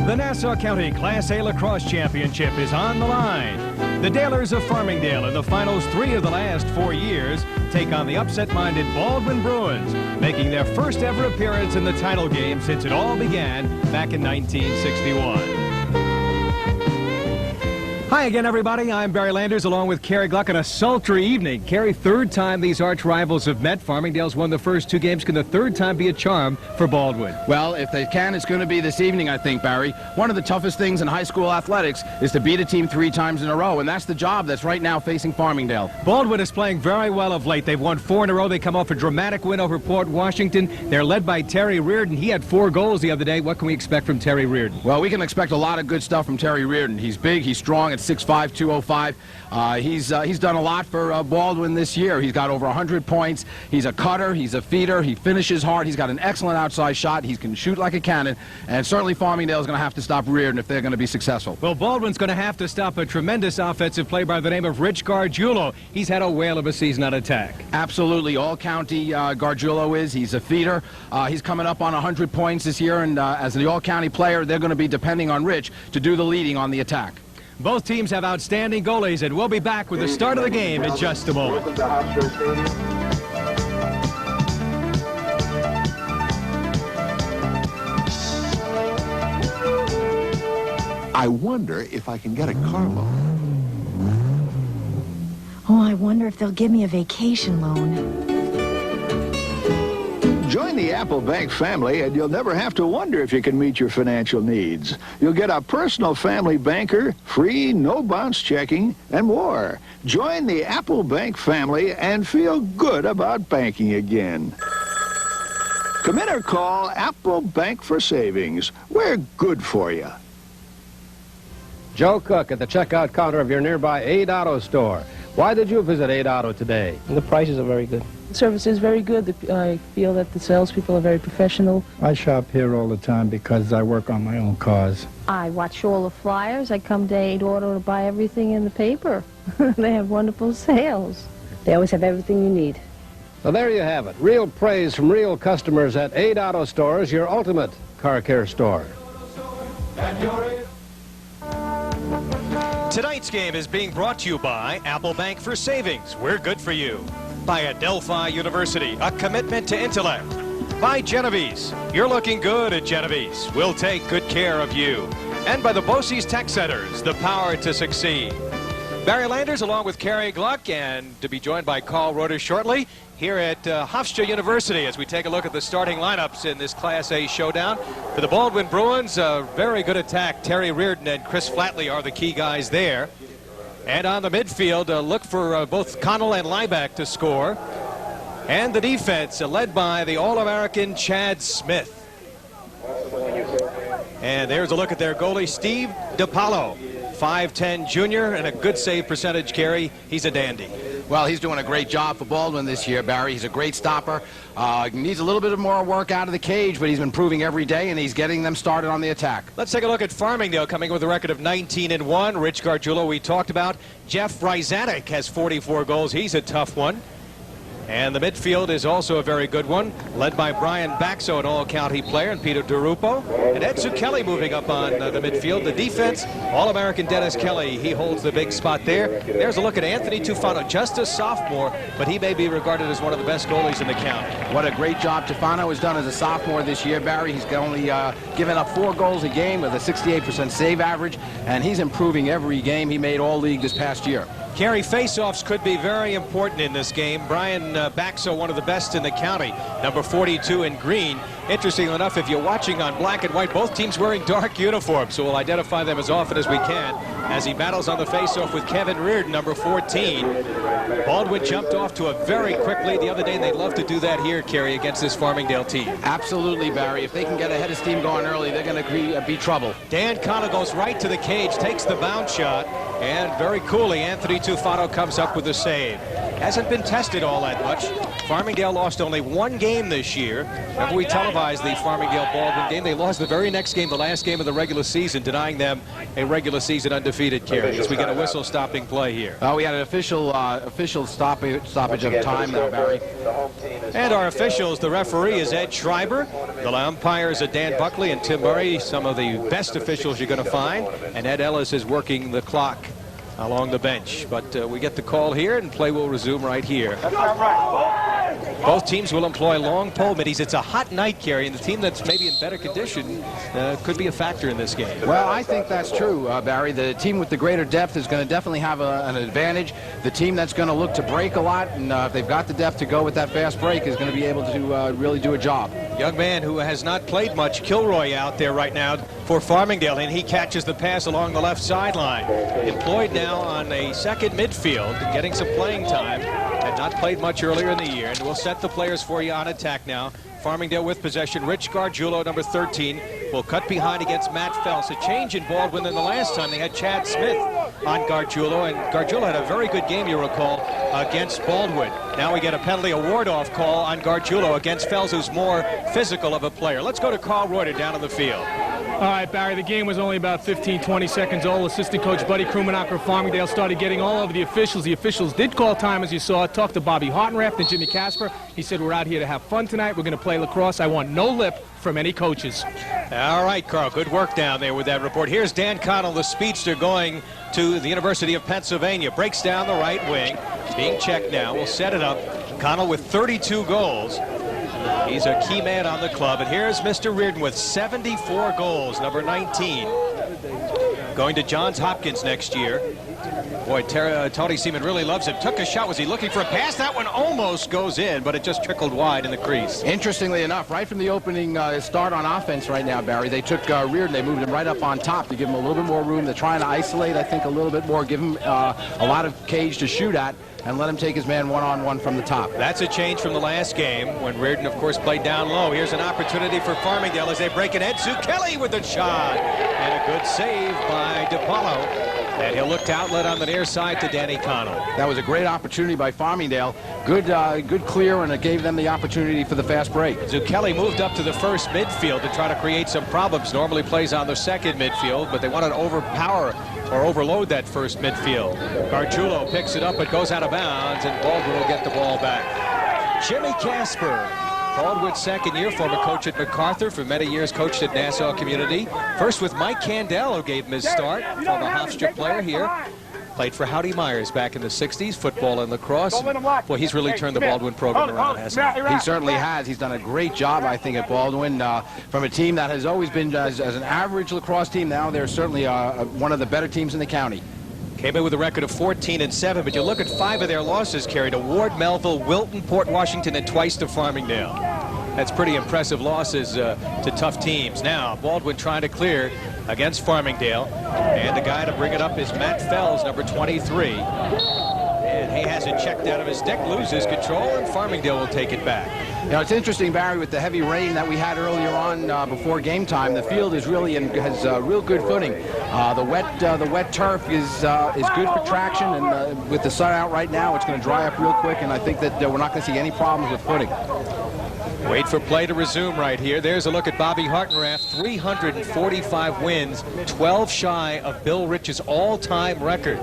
The Nassau County Class A Lacrosse Championship is on the line. The Dalers of Farmingdale in the finals 3 of the last 4 years take on the upset-minded Baldwin Bruins, making their first ever appearance in the title game since it all began back in 1961. Hi again, everybody. I'm Barry Landers along with Carrie Gluck on a sultry evening. Carrie, third time these arch rivals have met. Farmingdale's won the first 2 games. Can the third time be a charm for Baldwin? Well, if they can, it's going to be this evening, I think, Barry. One of the toughest things in high school athletics is to beat a team 3 times in a row, and that's the job that's right now facing Farmingdale. Baldwin is playing very well of late. They've won 4 in a row. They come off a dramatic win over Port Washington. They're led by Terry Reardon. He had 4 goals the other day. What can we expect from Terry Reardon? Well, we can expect a lot of good stuff from Terry Reardon. He's big, he's strong at 6'5", 205. He's done a lot for Baldwin this year. He's got over 100 points. He's a cutter. He's a feeder. He finishes hard. He's got an excellent outside shot. He can shoot like a cannon. And certainly Farmingdale is going to have to stop Reardon if they're going to be successful. Well, Baldwin's going to have to stop a tremendous offensive play by the name of Rich Gargiulo. He's had a whale of a season on attack. Absolutely. All-county Gargiulo is. He's a feeder. He's coming up on 100 points this year. And as the all-county player, they're going to be depending on Rich to do the leading on the attack. Both teams have outstanding goalies, and we'll be back with the start of the game in just a moment. I wonder if I can get a car loan. Oh, I wonder if they'll give me a vacation loan. Join the Apple Bank family and you'll never have to wonder if you can meet your financial needs. You'll get a personal family banker, free, no bounce checking, and more. Join the Apple Bank family and feel good about banking again. Come in or call Apple Bank for Savings. We're good for you. Joe Cook at the checkout counter of your nearby Aid Auto store. Why did you visit Aid Auto today? The prices are very good. The service is very good. I feel that the salespeople are very professional. I shop here all the time because I work on my own cars. I watch all the flyers. I come to Aid Auto to buy everything in the paper. They have wonderful sales. They always have everything you need. So there you have it. Real praise from real customers at Aid Auto Stores, your ultimate car care store. Tonight's game is being brought to you by Apple Bank for Savings. We're good for you. By Adelphi University, a commitment to intellect. By Genovese. You're looking good at Genovese. We'll take good care of you. And by the Bosse's Tech Centers, the power to succeed. Barry Landers along with Carrie Gluck, and to be joined by Carl Roeder shortly here at Hofstra University as we take a look at the starting lineups in this Class A showdown. For the Baldwin Bruins, a very good attack. Terry Reardon and Chris Flatley are the key guys there. And on the midfield, look for both Connell and Liebeck to score. And the defense, led by the All-American Chad Smith. And there's a look at their goalie, Steve DiPaolo. 5'10" junior and a good save percentage, Carey. He's a dandy. Well, he's doing a great job for Baldwin this year, Barry. He's a great stopper. Needs a little bit more work out of the cage, but he's been improving every day, and he's getting them started on the attack. Let's take a look at Farmingdale, coming with a record of 19-1. Rich Gargiulo we talked about. Jeff Ryzanek has 44 goals. He's a tough one. And the midfield is also a very good one, led by Brian Baxo, an all-county player, and Peter DeRupo. And Ed Zucchelli moving up on the midfield. The defense, All-American Dennis Kelly, he holds the big spot there. There's a look at Anthony Tufano, just a sophomore, but he may be regarded as one of the best goalies in the county. What a great job Tufano has done as a sophomore this year, Barry. He's only given up 4 goals a game with a 68% save average, and he's improving every game. He made All-League this past year. Carey, face-offs could be very important in this game. Brian Baxo, one of the best in the county, number 42 in green. Interesting enough, if you're watching on black and white, both teams wearing dark uniforms, so we'll identify them as often as we can as he battles on the face-off with Kevin Reardon, number 14. Baldwin jumped off to a very quick lead the other day, and they'd love to do that here, Carey, against this Farmingdale team. Absolutely, Barry. If they can get ahead of steam going early, they're going to be trouble. Dan Connell goes right to the cage, takes the bounce shot, and very coolly, Anthony Tufano comes up with a save. Hasn't been tested all that much. Farmingdale lost only one game this year. Remember, we televised the Farmingdale-Baldwin game. They lost the very next game, the last game of the regular season, denying them a regular season undefeated carry. As we get a whistle stopping play here. We had an official stoppage of time now, Barry. And our officials, the referee is Ed Schreiber. The umpires are Dan Buckley and Tim Murray, some of the best officials you're going to find. And Ed Ellis is working the clock along the bench. But we get the call here, and play will resume right here. Both teams will employ long pole middies. It's a hot night, Kerry, and the team that's maybe in better condition could be a factor in this game. Well, I think that's true, Barry. The team with the greater depth is going to definitely have an advantage. The team that's going to look to break a lot, and if they've got the depth to go with that fast break, is going to be able to really do a job. Young man who has not played much, Kilroy, out there right now for Farmingdale, and he catches the pass along the left sideline. Employed now on a second midfield, getting some playing time. Had not played much earlier in the year, and we'll set the players for you on attack now. Farmingdale with possession. Rich Gargiulo, number 13, will cut behind against Matt Phelps. A change in Baldwin than the last time. They had Chad Smith on Gargiulo, and Gargiulo had a very good game, you recall, against Baldwin. Now we get a penalty, a ward-off call on Gargiulo against Phelps, who's more physical of a player. Let's go to Carl Reuter down on the field. All right, Barry, the game was only about 15, 20 seconds old. Assistant coach Buddy Krumanacher of Farmingdale started getting all over the officials. The officials did call time, as you saw. Talked to Bobby Hartenrath and Jimmy Casper. He said, we're out here to have fun tonight. We're going to play lacrosse. I want no lip from any coaches. All right, Carl, good work down there with that report. Here's Dan Connell, the speedster, going to the University of Pennsylvania. Breaks down the right wing. Being checked now. We'll set it up. Connell with 32 goals. He's a key man on the club. And here's Mr. Reardon with 74 goals, number 19. Going to Johns Hopkins next year. Boy, Tony Seaman really loves him. Took a shot. Was he looking for a pass? That one almost goes in, but it just trickled wide in the crease. Interestingly enough, right from the opening start on offense right now, Barry, they took Reardon. They moved him right up on top to give him a little bit more room. They're trying to isolate, I think, a little bit more, give him a lot of cage to shoot at, and let him take his man one-on-one from the top. That's a change from the last game when Reardon, of course, played down low. Here's an opportunity for Farmingdale as they break it. Ed Zucchelli with the shot. And a good save by DiPaolo. And he'll look to outlet on the near side to Danny Connell. That was a great opportunity by Farmingdale. Good clear, and it gave them the opportunity for the fast break. Zucchelli moved up to the first midfield to try to create some problems. Normally plays on the second midfield, but they wanted to overpower or overload that first midfield. Gargiulo picks it up, but goes out of bounds, and Baldwin will get the ball back. Jimmy Casper, Baldwin's second year, former coach at MacArthur, for many years coached at Nassau Community. First with Mike Candell, who gave him his start, former Hofstra player here. Played for Howdy Myers back in the 60s, football and lacrosse. Boy, he's really turned the Baldwin program around, hasn't he? He certainly has. He's done a great job, I think, at Baldwin. From a team that has always been as an average lacrosse team, now they're certainly one of the better teams in the county. Came in with a record of 14-7, but you look at 5 of their losses, carried to Ward, Melville, Wilton, Port Washington, and twice to Farmingdale. That's pretty impressive losses to tough teams. Now, Baldwin trying to clear against Farmingdale, and the guy to bring it up is Matt Fells, number 23. And he has it checked out of his deck, loses control, and Farmingdale will take it back. You know, it's interesting, Barry, with the heavy rain that we had earlier on before game time. The field is really has real good footing. The wet turf is good for traction, and with the sun out right now, it's going to dry up real quick. And I think that we're not going to see any problems with footing. Wait for play to resume right here. There's a look at Bobby Hartenrath, 345 wins, 12 shy of Bill Rich's all-time record.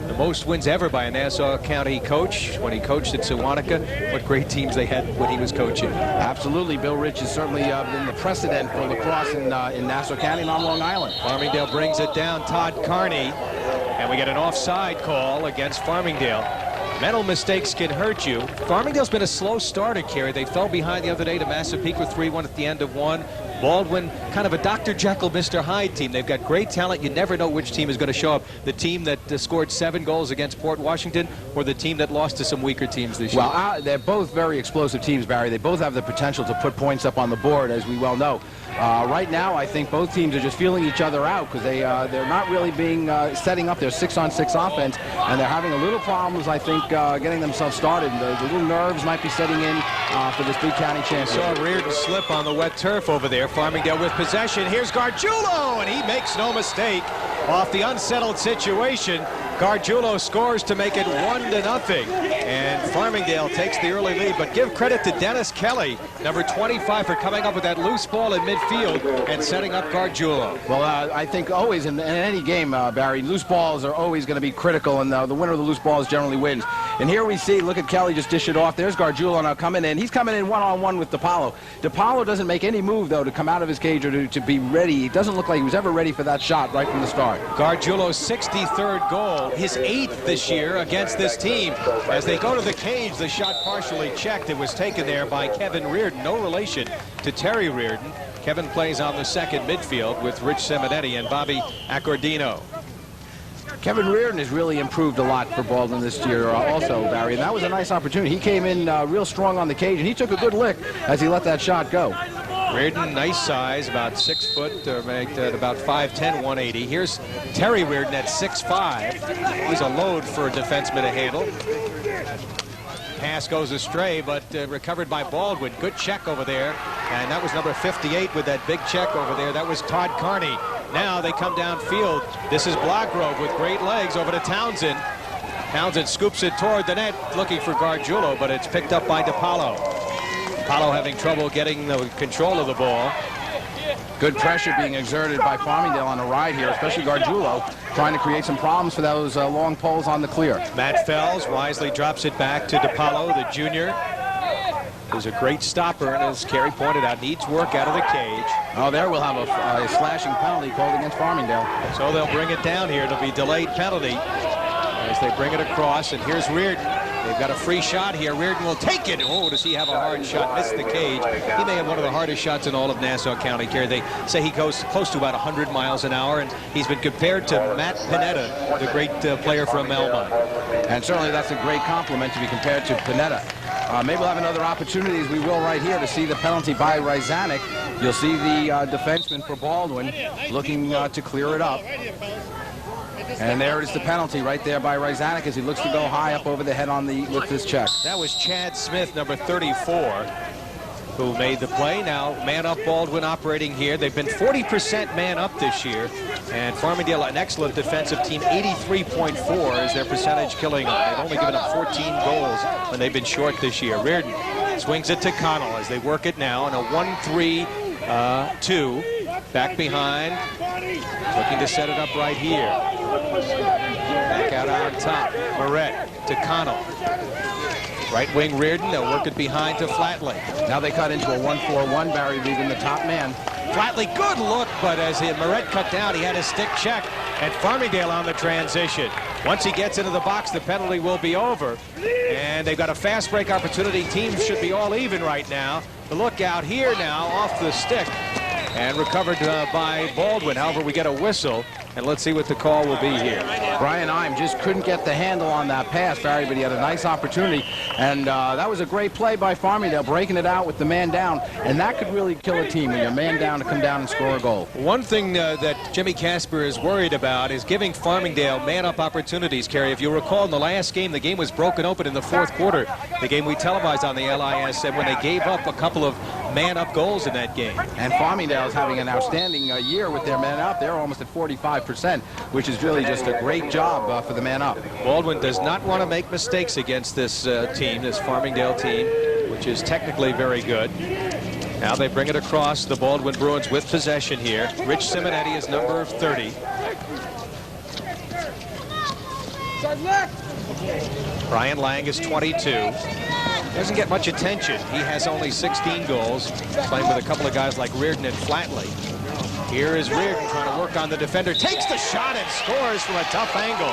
The most wins ever by a Nassau County coach when he coached at Sewanaka. What great teams they had when he was coaching. Absolutely. Bill Rich has certainly been the precedent for lacrosse in Nassau County and on Long Island. Farmingdale brings it down. Todd Carney. And we get an offside call against Farmingdale. Mental mistakes can hurt you. Farmingdale's been a slow starter, Kerry. They fell behind the other day to Massapequa 3-1 at the end of one. Baldwin, kind of a Dr. Jekyll, Mr. Hyde team. They've got great talent. You never know which team is going to show up. The team that scored 7 goals against Port Washington, or the team that lost to some weaker teams this year. Well, they're both very explosive teams, Barry. They both have the potential to put points up on the board, as we well know. Right now, I think both teams are just feeling each other out because they're not really being setting up their 6-on-6 offense, and they're having a little problems, I think, getting themselves started. The little nerves might be setting in for this big county championship. Saw Reardon slip on the wet turf over there. Farmingdale with possession. Here's Gargiulo, and he makes no mistake. Off the unsettled situation, Gargiulo scores to make it 1-0. And Farmingdale takes the early lead, but give credit to Dennis Kelly, number 25, for coming up with that loose ball in midfield and setting up Gargiulo. Well, I think always in any game, Barry, loose balls are always going to be critical, and the winner of the loose balls generally wins. And here we see, look at Kelly just dish it off. There's Gargiulo now coming in. He's coming in one-on-one with DiPaolo. DiPaolo doesn't make any move, though, to come out of his cage or to be ready. He doesn't look like he was ever ready for that shot right from the start. Gargiulo's 63rd goal, his 8th this year against this team. As they go to the cage, the shot partially checked. It was taken there by Kevin Reardon, no relation to Terry Reardon. Kevin plays on the second midfield with Rich Simonetti and Bobby Accordino. Kevin Reardon has really improved a lot for Baldwin this year also, Barry, and that was a nice opportunity. He came in real strong on the cage, and he took a good lick as he let that shot go. Reardon, nice size, about 6 foot, or about 5'10", 180. Here's Terry Reardon at 6'5". He's a load for a defenseman to handle. Pass goes astray, but recovered by Baldwin. Good check over there, and that was number 58 with that big check over there. That was Todd Carney. Now they come downfield. This is Blackgrove with great legs over to Townsend. Townsend scoops it toward the net, looking for Gargiulo, but it's picked up by DiPaolo. DiPaolo having trouble getting the control of the ball. Good pressure being exerted by Farmingdale on the ride here, especially Gargiulo, trying to create some problems for those long poles on the clear. Matt Fells wisely drops it back to DiPaolo, the junior. Who's a great stopper, and as Kerry pointed out, needs work out of the cage. Oh, there we'll have a slashing penalty called against Farmingdale. So they'll bring it down here. It'll be delayed penalty as they bring it across, and here's Reardon. They've got a free shot here. Reardon will take it. Oh, does he have a hard shot? Missed the cage. He may have one of the hardest shots in all of Nassau County, Kerry. They say he goes close to about 100 miles an hour, and he's been compared to Matt Pinetta, the great player from Elmont. And certainly that's a great compliment to be compared to Pinetta. Maybe we'll have another opportunity, as we will right here, to see the penalty by Ryzanek. You'll see the defenseman for Baldwin looking to clear it up. And there is the penalty right there by Ryzanek as he looks to go high up over the head on with this check. That was Chad Smith, number 34, who made the play. Now man up Baldwin operating here. They've been 40% man up this year. And Farmingdale, an excellent defensive team, 83.4 is their percentage killing them. They've only given up 14 goals when they've been short this year. Reardon swings it to Connell as they work it now in a 1-3-2. Back behind, looking to set it up right here. Back out on top, Moret to Connell. Right wing Reardon, they'll work it behind to Flatley. Now they cut into a 1-4-1, Barry leaving the top man. Flatley, good look, but as Moret cut down, he had his stick checked. And Farmingdale on the transition. Once he gets into the box, the penalty will be over. And they've got a fast break opportunity. Teams should be all even right now. The look out here now off the stick. And recovered by Baldwin. However, we get a whistle, and let's see what the call will be here. Brian Ime just couldn't get the handle on that pass, Barry, but he had a nice opportunity. And that was a great play by Farmingdale, breaking it out with the man down. And that could really kill a team when you're man down to come down and score a goal. One thing that Jimmy Casper is worried about is giving Farmingdale man-up opportunities, Kerry. If you recall, in the last game, the game was broken open in the fourth quarter. The game we televised on the LIS, and when they gave up a couple of man-up goals in that game. And Farmingdale is having an outstanding year with their man up. They're almost at 45%, which is really just a great job for the man up. Baldwin does not want to make mistakes against this team, this Farmingdale team, which is technically very good. Now they bring it across, the Baldwin Bruins with possession here. Rich Simonetti is number 30. Brian Lang is 22. Doesn't get much attention. He has only 16 goals, playing with a couple of guys like Reardon and Flatley. Here is Reardon trying to work on the defender. Takes the shot and scores from a tough angle.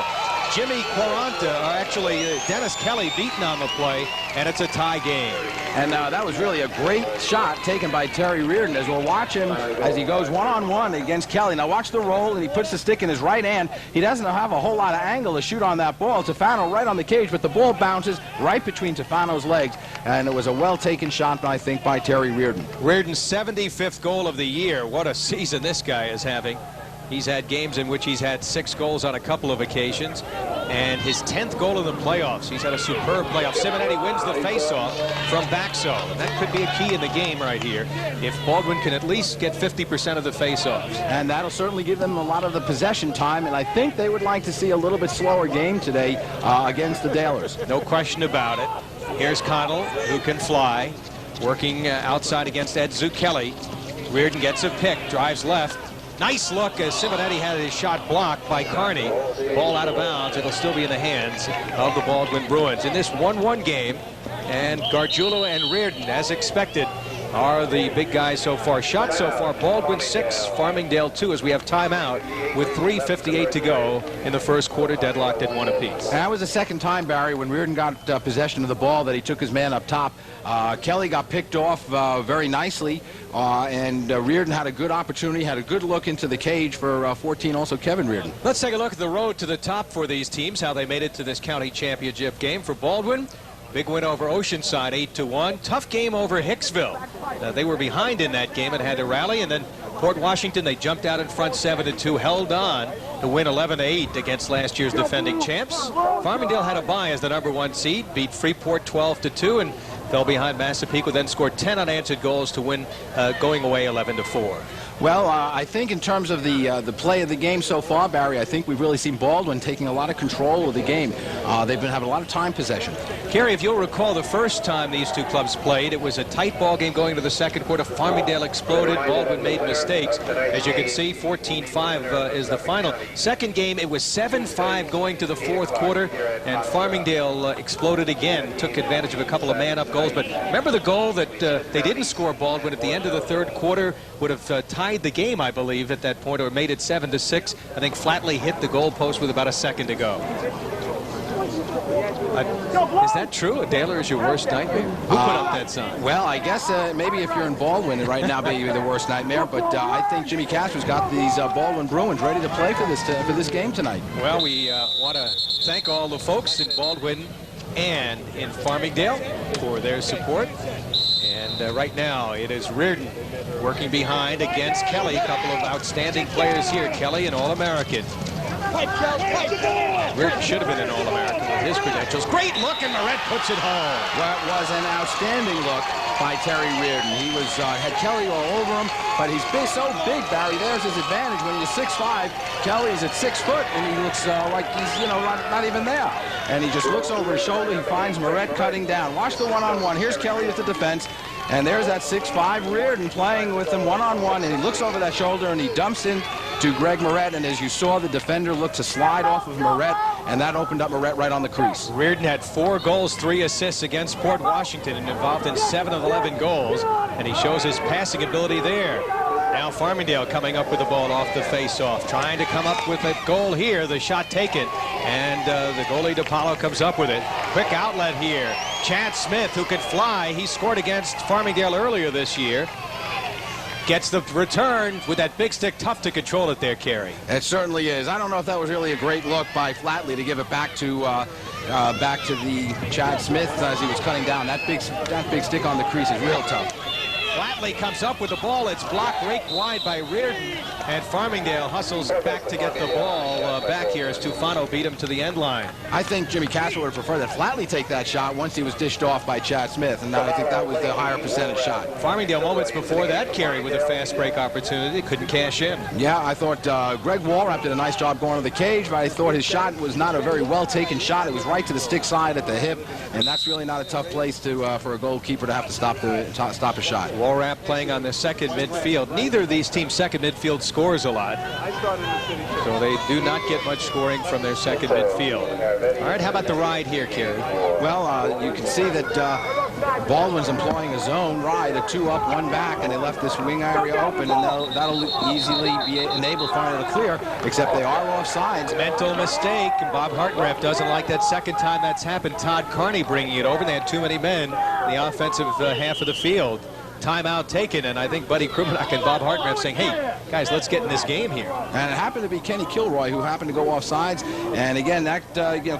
Jimmy Quaranta, or actually Dennis Kelly, beaten on the play, and it's a tie game. And that was really a great shot taken by Terry Reardon as we'll watch him as he goes one-on-one against Kelly. Now watch the roll, and he puts the stick in his right hand. He doesn't have a whole lot of angle to shoot on that ball. Tefano right on the cage, but the ball bounces right between Tefano's legs, and it was a well-taken shot, I think, by Terry Reardon. Reardon's 75th goal of the year. What a season this guy is having. He's had games in which he's had 6 goals on a couple of occasions. And his 10th goal in the playoffs. He's had a superb playoff. Simonetti wins the faceoff from Baxo. And that could be a key in the game right here if Baldwin can at least get 50% of the faceoffs. And that'll certainly give them a lot of the possession time. And I think they would like to see a little bit slower game today against the Dalers. No question about it. Here's Connell, who can fly, working outside against Ed Zucchelli. Reardon gets a pick, drives left. Nice look as Simonetti had his shot blocked by Carney. Ball out of bounds. It'll still be in the hands of the Baldwin Bruins. In this 1-1 game, and Gargiulo and Reardon, as expected, are the big guys so far. Shots so far, Baldwin 6, Farmingdale 2, as we have timeout with 3:58 to go in the first quarter, deadlocked at 1 apiece. And that was the second time, Barry, when Reardon got possession of the ball that he took his man up top. Kelly got picked off very nicely, and Reardon had a good opportunity, had a good look into the cage for 14, also Kevin Reardon. Let's take a look at the road to the top for these teams, how they made it to this county championship game. For Baldwin, big win over Oceanside, 8-1. Tough game over Hicksville. They were behind in that game and had to rally, and then Port Washington, they jumped out in front 7-2, held on to win 11-8 against last year's defending champs. Farmingdale had a bye as the #1 seed, beat Freeport 12-2, and fell behind Massapequa, then scored 10 unanswered goals to win, going away 11-4. Well, I think in terms of the play of the game so far, Barry, I think we've really seen Baldwin taking a lot of control of the game. They've been having a lot of time possession. Kerry, if you'll recall, the first time these two clubs played, it was a tight ball game going to the second quarter. Farmingdale exploded. Baldwin made mistakes. As you can see, 14-5 is the final. Second game, it was 7-5 going to the fourth quarter, and Farmingdale exploded again, took advantage of a couple of man-up goals. But remember the goal that they didn't score Baldwin at the end of the third quarter would have tied the game, I believe, at that point, or made it 7-6. I think Flatley hit the goalpost with about a second to go. Is that true? A Daler is your worst nightmare? Who put up that sign? Well, I guess maybe if you're in Baldwin right now, maybe the worst nightmare. But I think Jimmy Casper's got these Baldwin Bruins ready to play for this game tonight. Well, we want to thank all the folks in Baldwin and in Farmingdale for their support. And right now, it is Reardon working behind against Kelly. A couple of outstanding players here. Kelly, an All-American. Reardon should have been an All-American with his credentials. Great look, and Moret puts it home. That was an outstanding look by Terry Reardon. He was had Kelly all over him, but he's so big, Barry. There's his advantage. When he's 6'5", Kelly is at 6 foot, and he looks like he's, not even there. And he just looks over his shoulder. He finds Moret cutting down. Watch the one-on-one. Here's Kelly with the defense. And there's that 6'5" Reardon playing with him one-on-one, and he looks over that shoulder and he dumps in to Greg Moret, and as you saw, the defender looked to slide off of Moret, and that opened up Moret right on the crease. Reardon had 4 goals, 3 assists against Port Washington and involved in 7 of 11 goals, and he shows his passing ability there. Now Farmingdale coming up with the ball off the face-off, trying to come up with a goal here. The shot taken, and the goalie DePaulo comes up with it. Quick outlet here. Chad Smith, who could fly, he scored against Farmingdale earlier this year. Gets the return with that big stick. Tough to control it there, Kerry. It certainly is. I don't know if that was really a great look by Flatley to give it back to the Chad Smith as he was cutting down. That big stick on the crease is real tough. Flatley comes up with the ball. It's blocked raked wide by Reardon, and Farmingdale hustles back to get the ball back here as Tufano beat him to the end line. I think Jimmy Casper would prefer that Flatley take that shot once he was dished off by Chad Smith, and I think that was the higher percentage shot. Farmingdale moments before that, Kerry, with a fast break opportunity, couldn't cash in. Yeah, I thought Greg Walrap did a nice job going to the cage, but I thought his shot was not a very well taken shot. It was right to the stick side at the hip, and that's really not a tough place for a goalkeeper to have to stop a shot. Walrap playing on the second midfield. Neither of these teams' second midfield scores a lot, so they do not get much scoring from their second midfield. All right, how about the ride here, Kerry? Well, you can see that Baldwin's employing a zone ride, a 2 up, 1 back, and they left this wing area open, and that'll easily be enabled Farmingdale to clear, except they are offsides. Mental mistake, and Bob Hartranft doesn't like that second time that's happened. Todd Carney bringing it over. They had too many men in the offensive half of the field. Timeout taken, and I think Buddy Krumenack and Bob Hartranft saying, hey, guys, let's get in this game here. And it happened to be Kenny Kilroy who happened to go off sides, and again, that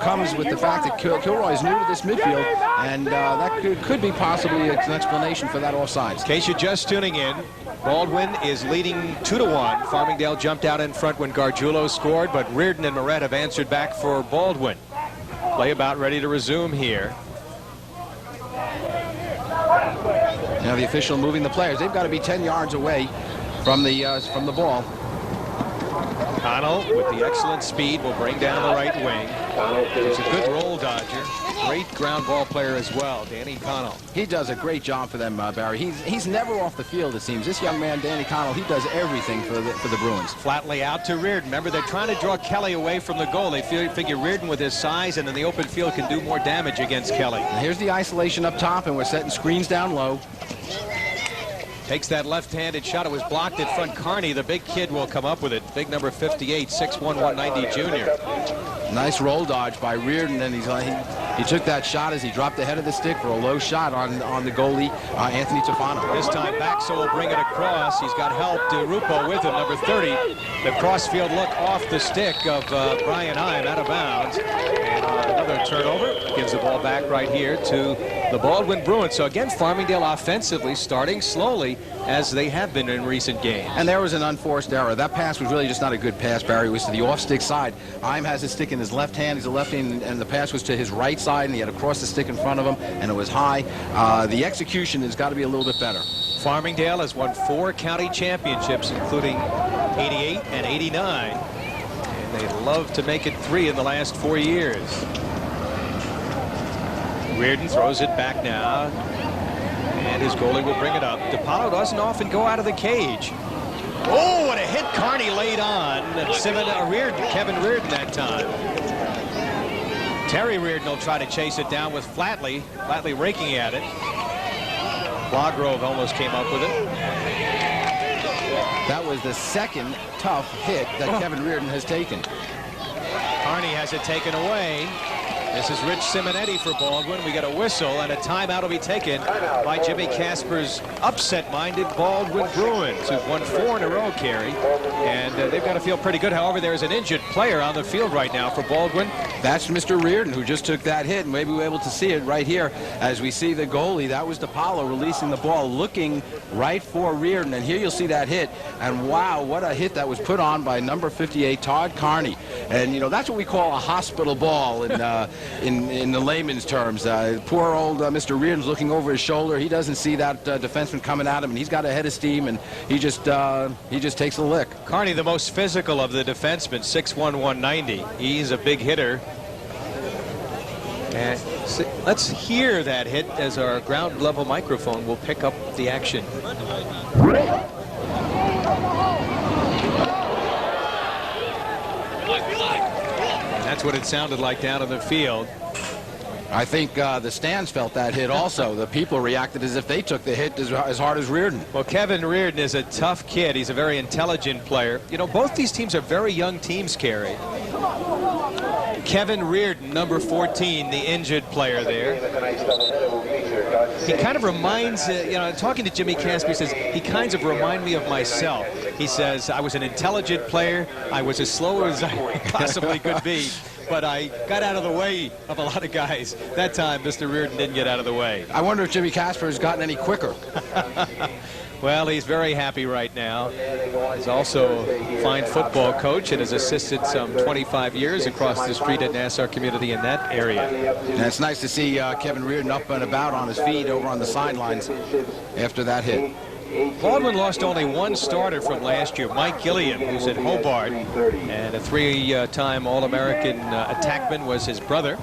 comes with the fact that Kilroy is new to this midfield, and that could be possibly an explanation for that offsides. In case you're just tuning in, Baldwin is leading 2-1. Farmingdale jumped out in front when Gargiulo scored, but Reardon and Moret have answered back for Baldwin. Play about ready to resume here. Now the official moving the players. They've got to be 10 yards away from the ball. Connell, with the excellent speed, will bring down the right wing. He's a good roll dodger. Great ground ball player as well, Danny Connell. He does a great job for them, Barry. He's never off the field, it seems. This young man, Danny Connell, he does everything for the Bruins. Flatly out to Reardon. Remember, they're trying to draw Kelly away from the goal. They figure Reardon with his size and in the open field can do more damage against Kelly. Now here's the isolation up top, and we're setting screens down low. Takes that left-handed shot. It was blocked at front. Carney, the big kid, will come up with it. Big number 58, 6'1", 190 junior. Nice roll dodge by Reardon, and he took that shot as he dropped the head of the stick for a low shot on the goalie, Anthony Tofano. This time Baxo will bring it across. He's got help. DeRupo with him, number 30. The crossfield look off the stick of Brian Heim, out of bounds. And another turnover. Gives the ball back right here to the Baldwin Bruins. So again, Farmingdale offensively starting slowly, as they have been in recent games. And there was an unforced error. That pass was really just not a good pass, Barry. It was to the off-stick side. Heim has his stick in his left hand. He's a left-hand, and the pass was to his right side, and he had to cross the stick in front of him, and it was high. The execution has got to be a little bit better. Farmingdale has won 4 county championships, including 88 and 89. And they'd love to make it 3 in the last 4 years. Reardon throws it back now. And his goalie will bring it up. DiPaolo doesn't often go out of the cage. Oh, what a hit Carney laid on. Kevin Reardon that time. Terry Reardon will try to chase it down with Flatley. Flatley raking at it. Blagrove almost came up with it. That was the second tough hit that Kevin Reardon has taken. Carney has it taken away. This is Rich Simonetti for Baldwin. We got a whistle, and a timeout will be taken by Jimmy Casper's upset-minded Baldwin Bruins, who've won 4 in a row, Kerry. And they've got to feel pretty good. However, there's an injured player on the field right now for Baldwin. That's Mr. Reardon, who just took that hit, and maybe we're able to see it right here as we see the goalie. That was DiPaolo releasing the ball, looking right for Reardon. And here you'll see that hit. And wow, what a hit that was put on by number 58, Todd Carney. And, you know, that's what we call a hospital ball in the layman's terms. Poor old Mr. Reardon's looking over his shoulder. He doesn't see that defenseman coming at him, and he's got a head of steam, and he just takes a lick. Carney, the most physical of the defensemen, 6'1", 190. He's a big hitter. And let's hear that hit as our ground level microphone will pick up the action. And that's what it sounded like down on the field. I think the stands felt that hit also. The people reacted as if they took the hit as hard as Reardon. Well, Kevin Reardon is a tough kid. He's a very intelligent player. You know, both these teams are very young teams, Kerry. Kevin Reardon, number 14, the injured player there. He kind of reminds, you know, talking to Jimmy Casper, he says, he kind of remind me of myself. He says, I was an intelligent player. I was as slow as I possibly could be. But I got out of the way of a lot of guys. That time, Mr. Reardon didn't get out of the way. I wonder if Jimmy Casper has gotten any quicker. Well, he's very happy right now. He's also a fine football coach and has assisted some 25 years across the street at Nassau Community in that area. And it's nice to see Kevin Reardon up and about on his feet over on the sidelines after that hit. Baldwin lost only one starter from last year, Mike Gilliam, who's at Hobart, and a 3-time All-American attackman was his brother.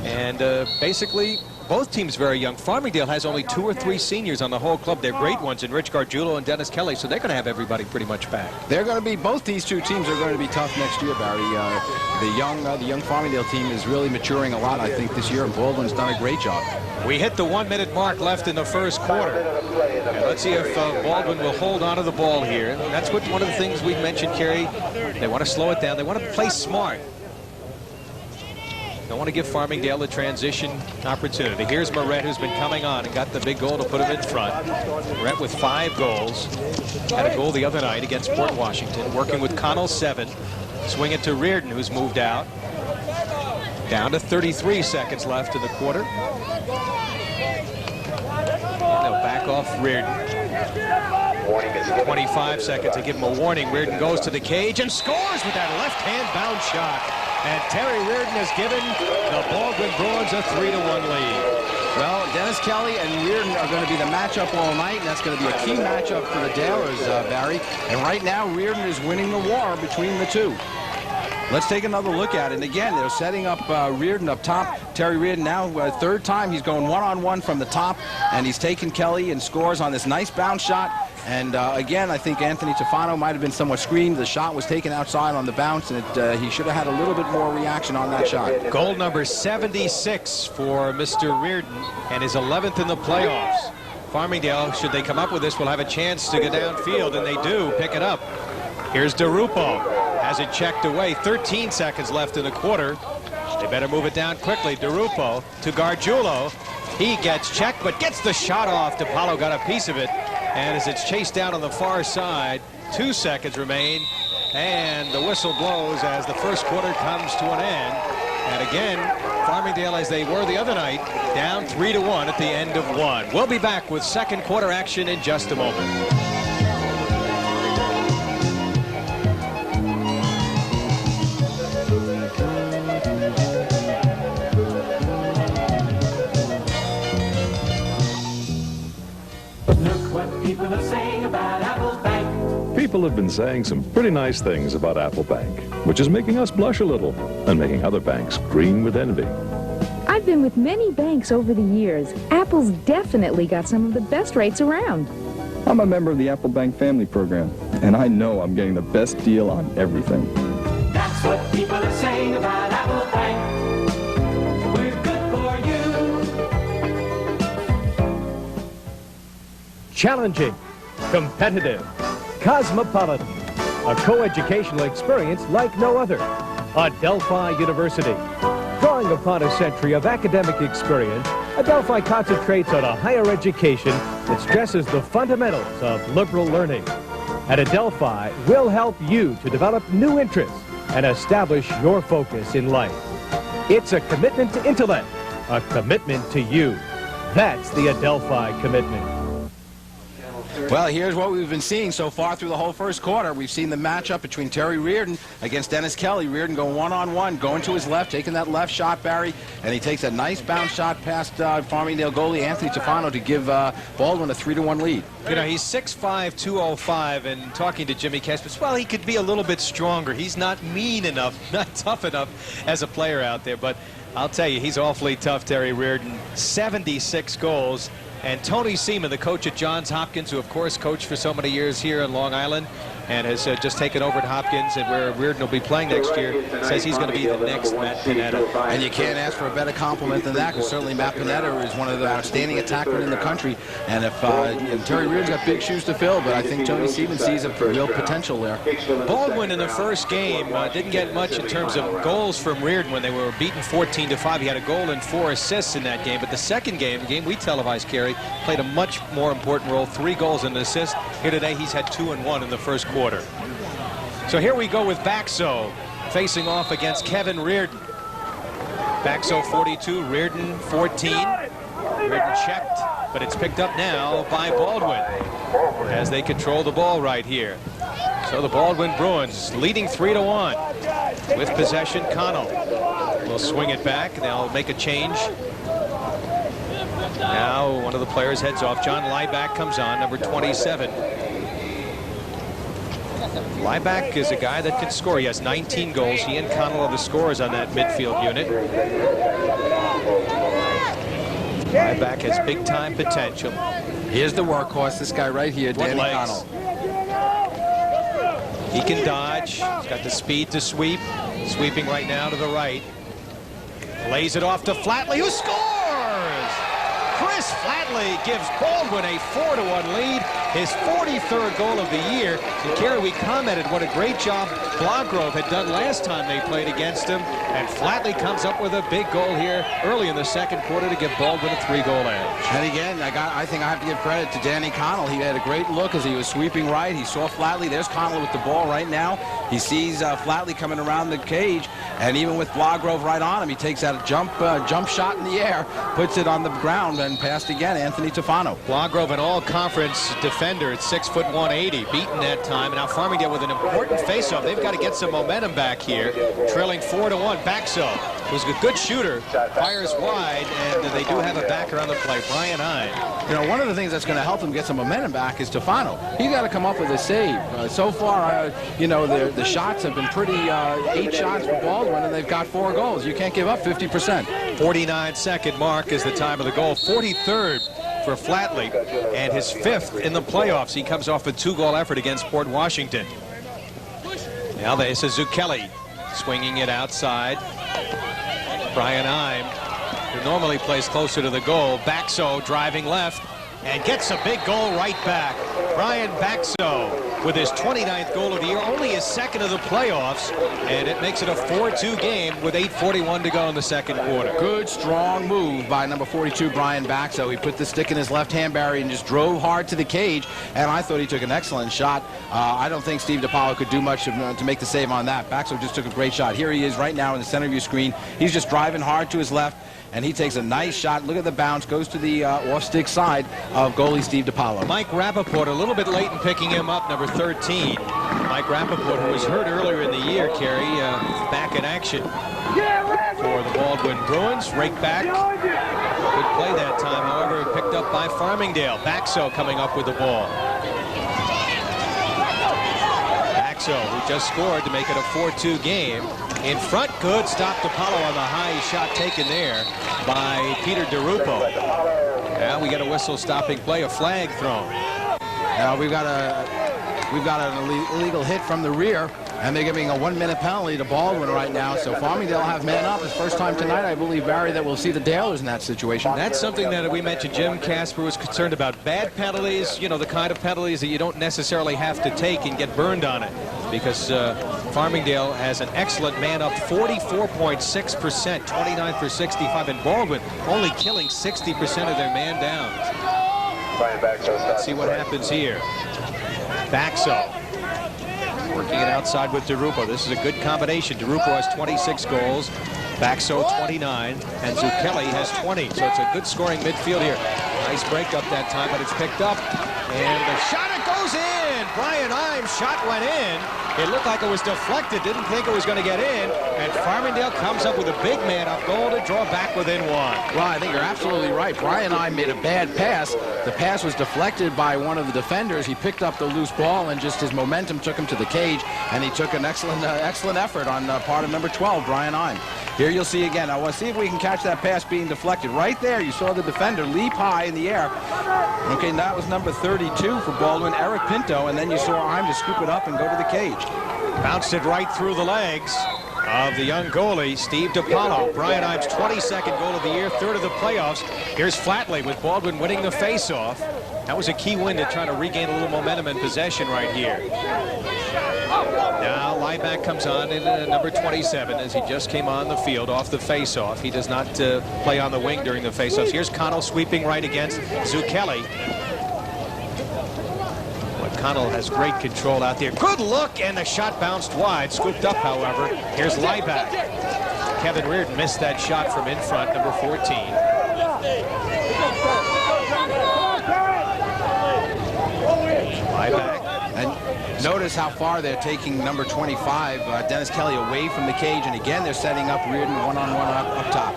And basically, both teams very young. Farmingdale has only 2 or 3 seniors on the whole club. They're great ones in Rich Gargiulo and Dennis Kelly, so they're going to have everybody pretty much back. They're going to be, both these two teams are going to be tough next year, Barry. The young Farmingdale team is really maturing a lot, I think, this year, and Baldwin's done a great job. We hit the 1-minute mark left in the first quarter. And let's see if Baldwin will hold on to the ball here. That's what one of the things we mentioned, Kerry. They want to slow it down. They want to play smart. Don't want to give Farmingdale the transition opportunity. Here's Moret, who's been coming on and got the big goal to put him in front. Moret with 5 goals. Had a goal the other night against Port Washington. Working with Connell, 7. Swing it to Reardon, who's moved out. Down to 33 seconds left in the quarter. And they'll back off Reardon. 25 seconds to give him a warning. Reardon goes to the cage and scores with that left-hand bounce shot. And Terry Reardon has given the Baldwin Bruins a 3-1 lead. Well, Dennis Kelly and Reardon are going to be the matchup all night, and that's going to be a key matchup for the Dalers, Barry. And right now, Reardon is winning the war between the two. Let's take another look at it. And again, they're setting up Reardon up top. Terry Reardon now, third time, he's going one-on-one from the top, and he's taken Kelly and scores on this nice bounce shot. And again, I think Anthony Tufano might have been somewhat screened. The shot was taken outside on the bounce, and he should have had a little bit more reaction on that shot. Goal number 76 for Mr. Reardon, and his 11th in the playoffs. Farmingdale, should they come up with this, will have a chance to go downfield, and they do pick it up. Here's DeRupo. Has it checked away. 13 seconds left in the quarter. They better move it down quickly. DeRupo to Gargiulo. He gets checked, but gets the shot off. DiPaolo got a piece of it. And as it's chased down on the far side, 2 seconds remain. And the whistle blows as the first quarter comes to an end. And again, Farmingdale, as they were the other night, down 3-1 at the end of one. We'll be back with second quarter action in just a moment. People have been saying some pretty nice things about Apple Bank, which is making us blush a little and making other banks green with envy. I've been with many banks over the years. Apple's definitely got some of the best rates around. I'm a member of the Apple Bank family program, and I know I'm getting the best deal on everything. That's what people are saying about Apple Bank. We're good for you. Challenging, competitive, cosmopolitan, a co-educational experience like no other. Adelphi University. Drawing upon a century of academic experience, Adelphi concentrates on a higher education that stresses the fundamentals of liberal learning. At Adelphi, we'll help you to develop new interests and establish your focus in life. It's a commitment to intellect, a commitment to you. That's the Adelphi commitment. Well, here's what we've been seeing so far through the whole first quarter. We've seen the matchup between Terry Reardon against Dennis Kelly. Reardon going one-on-one, going to his left, taking that left shot, Barry, and he takes a nice bounce shot past Farmingdale goalie Anthony Tufano to give Baldwin a 3-1 lead. You know, he's 6'5", 205, and talking to Jimmy Casper, well, he could be a little bit stronger. He's not mean enough, not tough enough as a player out there, but I'll tell you, he's awfully tough, Terry Reardon. 76 goals. And Tony Seaman, the coach at Johns Hopkins, who of course coached for so many years here in Long Island and has just taken over at Hopkins, and where Reardon will be playing next year, says he's going to be the next Matt Pineda. And you can't ask for a better compliment than that, because certainly Matt Pineda is one of the outstanding attackmen in the country. And if Terry Reardon's got big shoes to fill, but I think Tony Seaman sees a real potential there. Baldwin in the first game didn't get much in terms of goals from Reardon when they were beaten 14-5. He had a goal and 4 assists in that game. But the second game, the game we televised, Kerry, played a much more important role. 3 goals and an assist. Here today, he's had 2 and 1 in the first quarter. So here we go with Baxo facing off against Kevin Reardon. Baxo 42, Reardon 14. Reardon checked, but it's picked up now by Baldwin as they control the ball right here. So the Baldwin Bruins leading 3-1 with possession. Connell will swing it back. They'll make a change. Now one of the players heads off. John Lieback comes on, number 27. Lieback is a guy that can score. He has 19 goals. He and Connell are the scorers on that midfield unit. Lieback has big-time potential. Here's the workhorse, this guy right here, Danny Connell. He can dodge. He's got the speed to sweep. Sweeping right now to the right. Lays it off to Flatley, who scores! Chris Flatley gives Baldwin a 4-1 lead, his 43rd goal of the year. And Kerry, we commented what a great job Blagrove had done last time they played against him. And Flatley comes up with a big goal here early in the second quarter to give Baldwin a 3-goal edge. And again, I think I have to give credit to Danny Connell. He had a great look as he was sweeping right. He saw Flatley. There's Connell with the ball right now. He sees Flatley coming around the cage, and even with Blagrove right on him, he takes out a jump shot in the air, puts it on the ground, and passed again, Anthony Tufano. Blagrove, an all-conference defender at 6'1", 180, beaten that time. And now Farmingdale with an important face-off. They've got to get some momentum back here, trailing 4-1. Baxo, who's a good shooter, fires wide, and they do have a backer on the play, Brian Ide. You know, one of the things that's going to help them get some momentum back is Tufano. He's got to come up with a save. So far, you know, the shots have been pretty, 8 shots for Baldwin, and they've got 4 goals. You can't give up 50%. 49-second mark is the time of the goal. 43rd for Flatley, and his 5th in the playoffs. He comes off a 2-goal effort against Port Washington. Now this is Zucchelli swinging it outside. Brian Ime, who normally plays closer to the goal. Baxo driving left and gets a big goal right back. Brian Baxo with his 29th goal of the year, only his 2nd of the playoffs, and it makes it a 4-2 game with 8:41 to go in the second quarter. Good, strong move by number 42, Brian Baxo. He put the stick in his left-hand, Barry, and just drove hard to the cage, and I thought he took an excellent shot. I don't think Steve DiPaolo could do much to make the save on that. Baxo just took a great shot. Here he is right now in the center of your screen. He's just driving hard to his left, and he takes a nice shot. Look at the bounce, goes to the off-stick side of goalie Steve DiPaolo. Mike Rappaport a little bit late in picking him up, number 13. Mike Rappaport, who was hurt earlier in the year, Kerry, back in action for the Baldwin Bruins. Rake back. Good play that time, however, picked up by Farmingdale. Baxo coming up with the ball. Baxo, who just scored to make it a 4-2 game. In front, good stop DiPaolo on the high shot taken there by Peter DiRupo. Now we got a whistle stopping play, a flag thrown. Now we've got an illegal hit from the rear, and they're giving a 1-minute penalty to Baldwin right now. So Farmingdale have man up. It's first time tonight, I believe, Barry, that we'll see the Dalers in that situation. That's something that we mentioned. Jim Casper was concerned about bad penalties, you know, the kind of penalties that you don't necessarily have to take and get burned on it, because Farmingdale has an excellent man up, 44.6%, 29 for 65, and Baldwin only killing 60% of their man downs. Let's see what happens here. Baxo working it outside with DiRupo. This is a good combination. DiRupo has 26 goals, Baxo 29, and Zucchelli has 20. So it's a good scoring midfield here. Nice breakup that time, but it's picked up. And the shot, it goes in. Brian Imes' shot went in. It looked like it was deflected. Didn't think it was going to get in. And Farmingdale comes up with a big man up goal to draw back within 1. Well, I think you're absolutely right. Brian Imes made a bad pass. The pass was deflected by one of the defenders. He picked up the loose ball, and just his momentum took him to the cage, and he took an excellent effort on part of number 12, Brian Imes. Here you'll see again. I want to see if we can catch that pass being deflected. Right there, you saw the defender leap high in the air. Okay, and that was number 32 for Baldwin, Eric Pinto, and then you saw Imes just scoop it up and go to the cage. Bounced it right through the legs of the young goalie, Steve DiPaolo. Brian Imes' 22nd goal of the year, 3rd of the playoffs. Here's Flatley with Baldwin winning the faceoff. That was a key win to try to regain a little momentum and possession right here. Now Lieback comes on in number 27 as he just came on the field off the faceoff. He does not play on the wing during the faceoffs. Here's Connell sweeping right against Zucchelli. Connell has great control out there. Good look, and the shot bounced wide. Scooped up, however. Here's Lieback. Kevin Reardon missed that shot from in front, number 14. Lieback. And notice how far they're taking number 25, Dennis Kelly, away from the cage. And again, they're setting up Reardon one-on-one up top.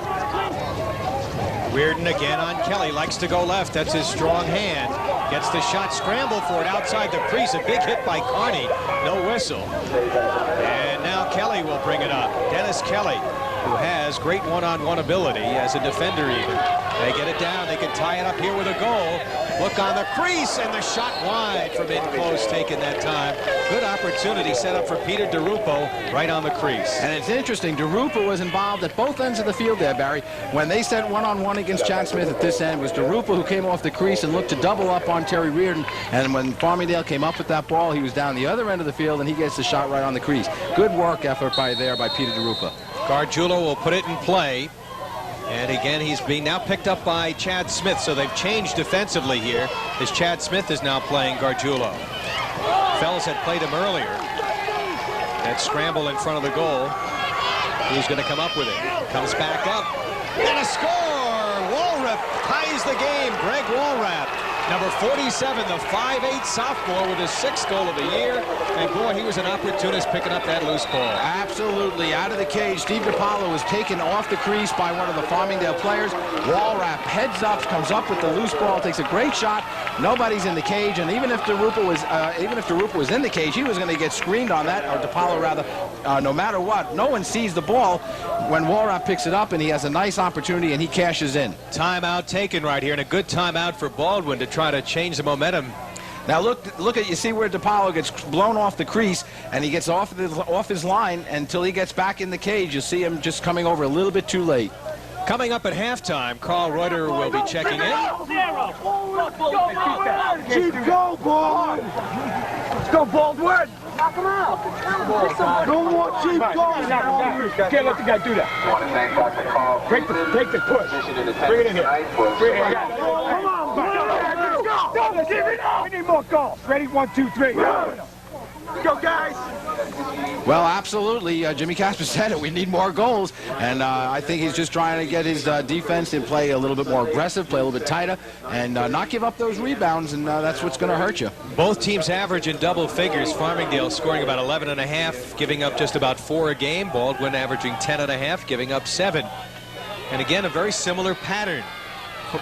Reardon again on Kelly. Likes to go left. That's his strong hand. Gets the shot, scramble for it outside the crease. A big hit by Carney. No whistle. And now Kelly will bring it up. Dennis Kelly, who has great one-on-one ability as a defender even. They get it down. They can tie it up here with a goal. Look on the crease, and the shot wide from in close taken that time. Good opportunity set up for Peter DiRupo right on the crease. And it's interesting, DiRupo was involved at both ends of the field there, Barry. When they set one-on-one against Chad Smith at this end, it was DiRupo who came off the crease and looked to double up on Terry Reardon. And when Farmingdale came up with that ball, he was down the other end of the field, and he gets the shot right on the crease. Good work effort by Peter DiRupo. Gargiulo will put it in play. And again, he's being now picked up by Chad Smith. So they've changed defensively here as Chad Smith is now playing Gargiulo. Fells had played him earlier. That scramble in front of the goal. Who's going to come up with it? Comes back up. And a score! Walrus Walrap ties the game. Greg Walrap, number 47, the 5'8" sophomore with his 6th goal of the year. And boy, he was an opportunist picking up that loose ball. Absolutely. Out of the cage, Steve DiPaolo was taken off the crease by one of the Farmingdale players. Walrap heads up, comes up with the loose ball, takes a great shot. Nobody's in the cage, and even if DeRupa was in the cage, he was going to get screened on that, or DiPaolo rather. No matter what, no one sees the ball when Walrap picks it up, and he has a nice opportunity, and he cashes in. Timeout taken right here, and a good timeout for Baldwin to try to change the momentum. Now look at, you see where DiPaolo gets blown off the crease, and he gets off his line until he gets back in the cage. You'll see him just coming over a little bit too late. Coming up at halftime, Carl Reuter will be checking in. Keep go, Baldwin! Let's go, Baldwin! Knock him out! No more cheap goals! Can't let the guy do that. Take the push. Bring it in here. Bring it in here. Come on, let's go! We need more goals. Ready? 1, 2, 3. Go, guys! Well, absolutely. Jimmy Casper said it. We need more goals. And I think he's just trying to get his defense to play a little bit more aggressive, play a little bit tighter, and not give up those rebounds, and that's what's going to hurt you. Both teams average in double figures. Farmingdale scoring about 11.5, giving up just about 4 a game. Baldwin averaging 10.5, giving up 7. And again, a very similar pattern.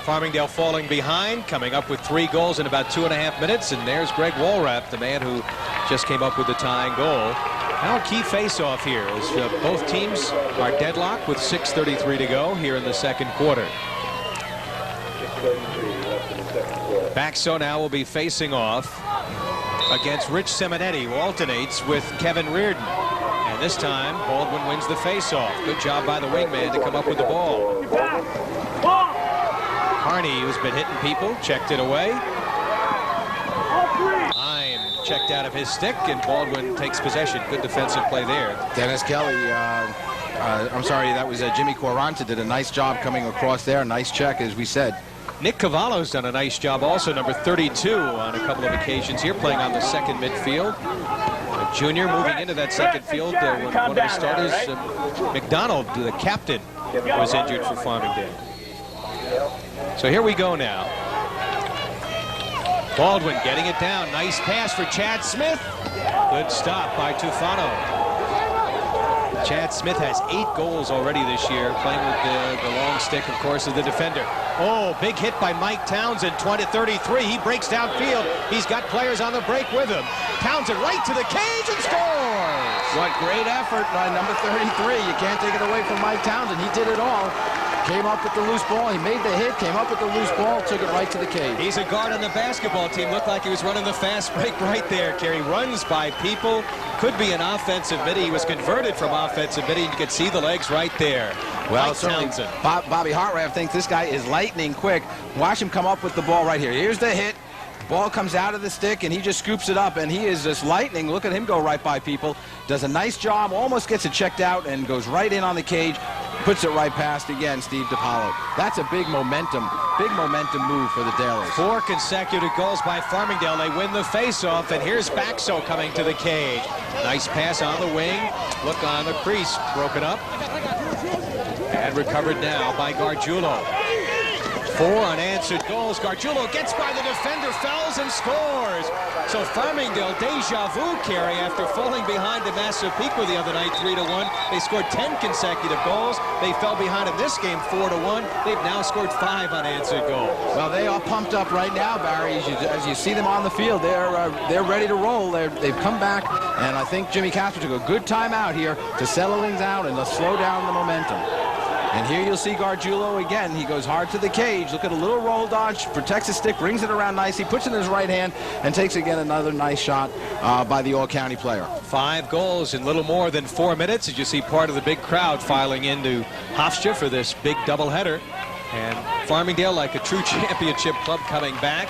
Farmingdale falling behind, coming up with 3 goals in about 2.5 minutes, and there's Greg Walrap, the man who just came up with the tying goal. Now a key face-off here as both teams are deadlocked with 6:33 to go here in the second quarter. Baxo now will be facing off against Rich Simonetti, who alternates with Kevin Reardon. And this time, Baldwin wins the face-off. Good job by the wingman to come up with the ball. Carney, who's been hitting people, checked it away. Time checked out of his stick, and Baldwin takes possession. Good defensive play there. Dennis Kelly, I'm sorry, that was Jimmy Quaranta, did a nice job coming across there. Nice check, as we said. Nick Cavallo's done a nice job also, number 32 on a couple of occasions here, playing on the second midfield. A junior moving into that second field when one of the starters, McDonald, the captain, was injured for Farmingdale. So here we go now. Baldwin getting it down. Nice pass for Chad Smith. Good stop by Tufano. Chad Smith has 8 goals already this year, playing with the long stick, of course, of the defender. Oh, big hit by Mike Townsend, 20-33. He breaks downfield. He's got players on the break with him. Townsend right to the cage and scores! What great effort by number 33. You can't take it away from Mike Townsend. He did it all. Came up with the loose ball. He made the hit, came up with the loose ball, took it right to the cage. He's a guard on the basketball team. Looked like he was running the fast break right there, Kerry. Runs by people. Could be an offensive mid. He was converted from offensive mid. You can see the legs right there. Well, Mike Townsend. Bobby Hartraff thinks this guy is lightning quick. Watch him come up with the ball right here. Here's the hit. Ball comes out of the stick, and he just scoops it up, and he is just lightning. Look at him go right by people. Does a nice job, almost gets it checked out, and goes right in on the cage. Puts it right past again, Steve DiPaolo. That's a big momentum move for the Dalers. 4 consecutive goals by Farmingdale. They win the face-off, and here's Baxo coming to the cage. Nice pass on the wing. Look on the crease, broken up. And recovered now by Gargiulo. 4 unanswered goals. Gargiulo gets by the defender, fouls, and scores. So Farmingdale, deja vu, Kerry, after falling behind to Massapequa the other night 3-1. They scored 10 consecutive goals. They fell behind in this game 4-1. They've now scored 5 unanswered goals. Well, they are pumped up right now, Barry. As you see them on the field, they're ready to roll. They've come back, and I think Jimmy Casper took a good time out here to settle things out and to slow down the momentum. And here you'll see Gargiulo again. He goes hard to the cage. Look at a little roll dodge, protects his stick, brings it around nicely, puts it in his right hand, and takes again another nice shot by the All-County player. 5 goals in little more than 4 minutes, as you see part of the big crowd filing into Hofstra for this big doubleheader. And Farmingdale, like a true championship club, coming back.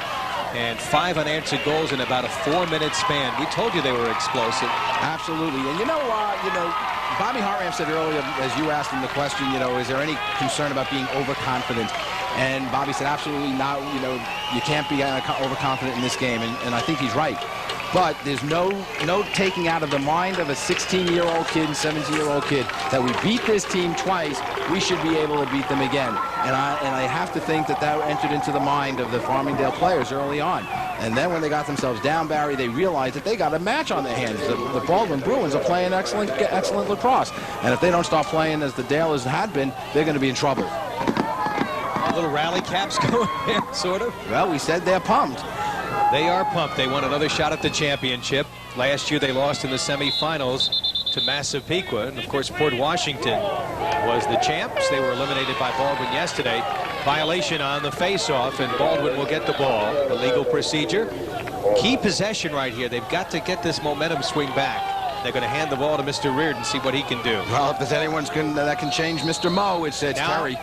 And 5 unanswered goals in about a 4-minute span. We told you they were explosive. Absolutely. And you know, Bobby Hartraff said earlier, as you asked him the question, is there any concern about being overconfident? And Bobby said, absolutely not. You can't be overconfident in this game. And I think he's right. but there's no taking out of the mind of a 16-year-old kid and 17-year-old kid that we beat this team twice, we should be able to beat them again. And I have to think that entered into the mind of the Farmingdale players early on. And then when they got themselves down, Barry, they realized that they got a match on their hands. The Baldwin Bruins are playing excellent lacrosse. And if they don't start playing as the Dalers had been, they're going to be in trouble. A little rally caps going there, sort of. Well, we said they're pumped. They are pumped. They won another shot at the championship. Last year they lost in the semifinals to Massapequa. And, of course, Port Washington was the champs. They were eliminated by Baldwin yesterday. Violation on the face-off, and Baldwin will get the ball. The legal procedure. Key possession right here. They've got to get this momentum swing back. They're going to hand the ball to Mr. Reardon, see what he can do. Well, if there's anyone that can change Mr. Moe, it's Terry.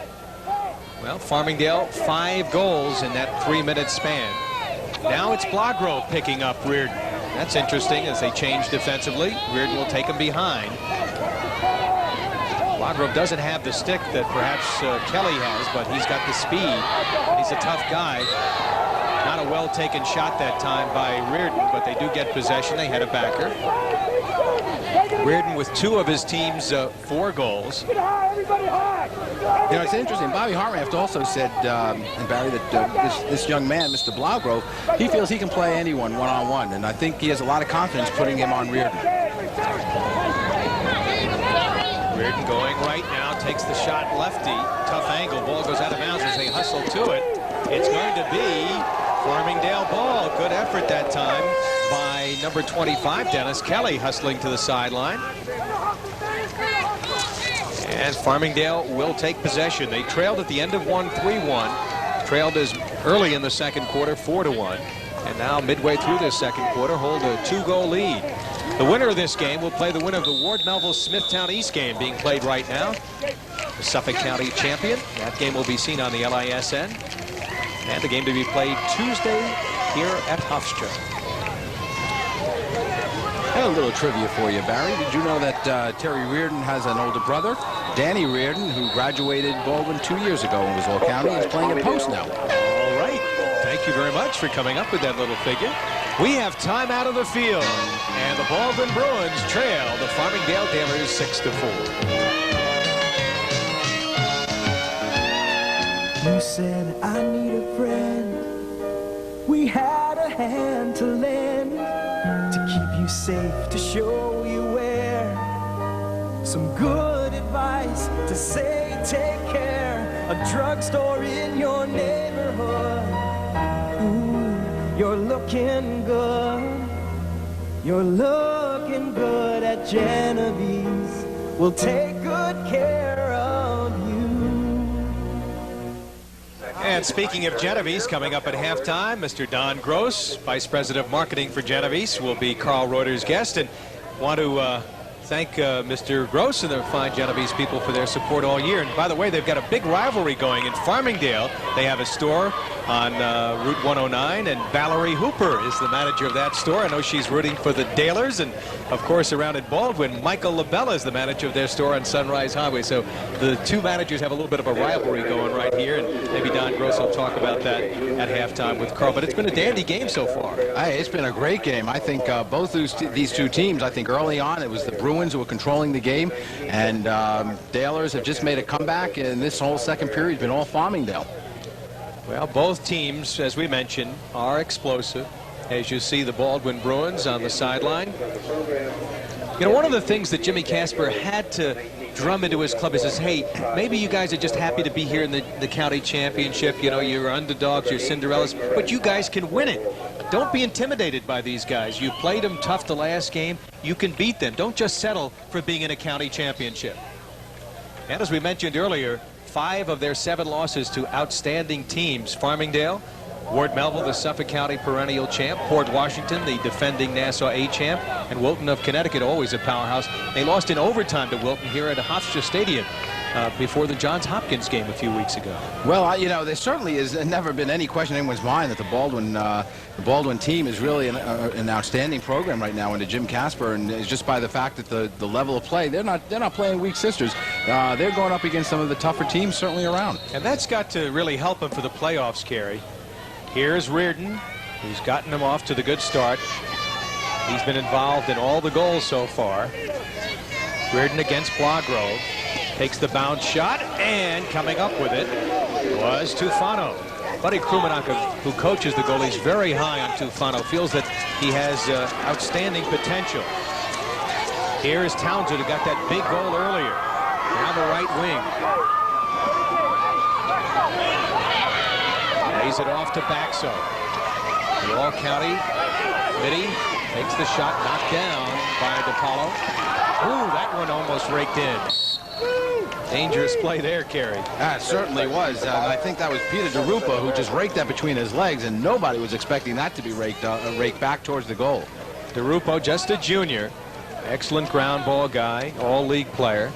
Well, Farmingdale, 5 goals in that 3-minute span. Now it's Blagrove picking up Reardon. That's interesting as they change defensively. Reardon will take him behind. Blagrove doesn't have the stick that perhaps Kelly has, but he's got the speed. He's a tough guy. Not a well-taken shot that time by Reardon, but they do get possession. They had a backer. Reardon with 2 of his team's 4 goals. You know, it's interesting. Bobby Hartranft also said, and Barry, that this young man, Mr. Blagrove, he feels he can play anyone one-on-one, and I think he has a lot of confidence putting him on Reardon. Reardon going right now, takes the shot lefty. Tough angle. Ball goes out of bounds as they hustle to it. It's going to be Farmingdale ball. Good effort that time by number 25, Dennis Kelly, hustling to the sideline. And Farmingdale will take possession. They trailed at the end of 3-1. Trailed as early in the second quarter, 4-1. And now midway through this second quarter, hold a 2-goal lead. The winner of this game will play the winner of the Ward Melville Smithtown East game being played right now. The Suffolk County champion. That game will be seen on the LISN. And the game to be played Tuesday here at Hofstra. I have a little trivia for you, Barry. Did you know that Terry Reardon has an older brother, Danny Reardon, who graduated Baldwin 2 years ago in Wazoo County? He's playing at Post now. All right. Thank you very much for coming up with that little figure. We have time out of the field, and the Baldwin Bruins trail the Farmingdale Dalers 6-4. You said I need a friend. We had a hand to lend, to keep you safe, to show you where. Some good advice to say, take care. A drugstore in your neighborhood. Ooh, you're looking good. You're looking good at Genevieve's. We'll take good care of you. And speaking of Genevieve's, coming up at halftime, Mr. Don Gross, Vice President of Marketing for Genevieve's, will be Carl Reuter's guest. And want to thank Mr. Gross and the fine Genevieve's people for their support all year. And by the way, they've got a big rivalry going in Farmingdale. They have a store on Route 109, and Valerie Hooper is the manager of that store. I know she's rooting for the Dalers. And, of course, around at Baldwin, Michael LaBella is the manager of their store on Sunrise Highway. So the two managers have a little bit of a rivalry going right here, and maybe Don Gross will talk about that at halftime with Carl. But it's been a dandy game so far. Hey, it's been a great game. I think both these two teams, I think early on it was the Bruins who were controlling the game, and Dalers have just made a comeback, and this whole second period has been all Farmingdale. Well, both teams, as we mentioned, are explosive. As you see the Baldwin Bruins on the sideline. You know, one of the things that Jimmy Casper had to drum into his club is, hey, maybe you guys are just happy to be here in the county championship. You know, you're underdogs, you're Cinderellas, but you guys can win it. Don't be intimidated by these guys. You played them tough the last game. You can beat them. Don't just settle for being in a county championship. And as we mentioned earlier, 5 of their 7 losses to outstanding teams. Farmingdale, Ward Melville, the Suffolk County perennial champ, Port Washington, the defending Nassau A champ, and Wilton of Connecticut, always a powerhouse. They lost in overtime to Wilton here at Hofstra Stadium before the Johns Hopkins game a few weeks ago. Well, you know, there certainly has never been any question in anyone's mind that the Baldwin team is really an outstanding program right now under Jim Casper, and it's just by the fact that the level of play, they're not playing weak sisters. They're going up against some of the tougher teams certainly around. And that's got to really help them for the playoffs, Kerry. Here's Reardon, who's gotten them off to the good start. He's been involved in all the goals so far. Reardon against Blagrove. Takes the bounce shot, and coming up with it was Tufano. Buddy Krumenacher, who coaches the goalies, very high on Tufano, feels that he has outstanding potential. Here is Townsend, who got that big goal earlier. Now the right wing. Lays it off to Baxo. The All-County Mitty takes the shot, knocked down by DePaulo. Ooh, that one almost raked in. Dangerous play there, Kerry. It certainly was. I think that was Peter DeRupa who just raked that between his legs, and nobody was expecting that to be raked back towards the goal. DeRupa, just a junior. Excellent ground ball guy, all-league player.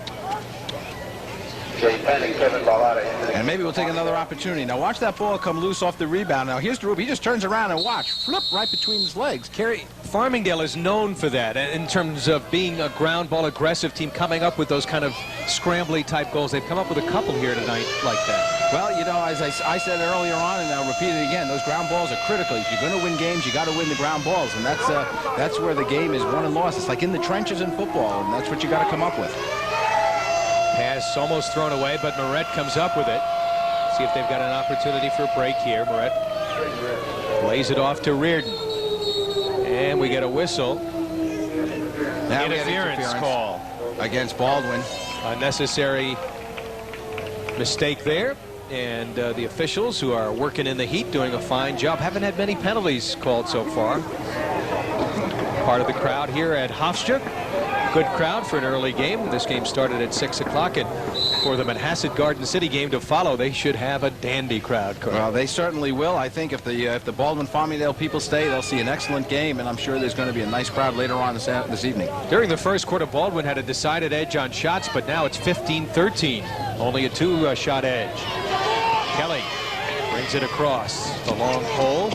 And maybe we'll take another opportunity. Now watch that ball come loose off the rebound. Now here's DeRupa. He just turns around and watch. Flip right between his legs. Kerry, Farmingdale is known for that in terms of being a ground ball aggressive team, coming up with those kind of scrambly type goals. They've come up with a couple here tonight like that. Well, you know, as I said earlier on, and I'll repeat it again, those ground balls are critical. If you're going to win games, you got to win the ground balls, and that's where the game is won and lost. It's like in the trenches in football, and that's what you got to come up with. Pass almost thrown away, but Moret comes up with it. See if they've got an opportunity for a break here. Moret lays it off to Reardon. And we get a whistle. Now Interference call against Baldwin. Unnecessary mistake there. And the officials, who are working in the heat, doing a fine job, haven't had many penalties called so far. Part of the crowd here at Hofstra. Good crowd for an early game. This game started at 6 o'clock, and for the Manhasset Garden City game to follow, they should have a dandy crowd. Well, they certainly will. I think if the Baldwin Farmingdale people stay, they'll see an excellent game, and I'm sure there's going to be a nice crowd later on this evening. During the first quarter, Baldwin had a decided edge on shots, but now it's 15-13. Only a two-shot edge. Kelly brings it across the long pole.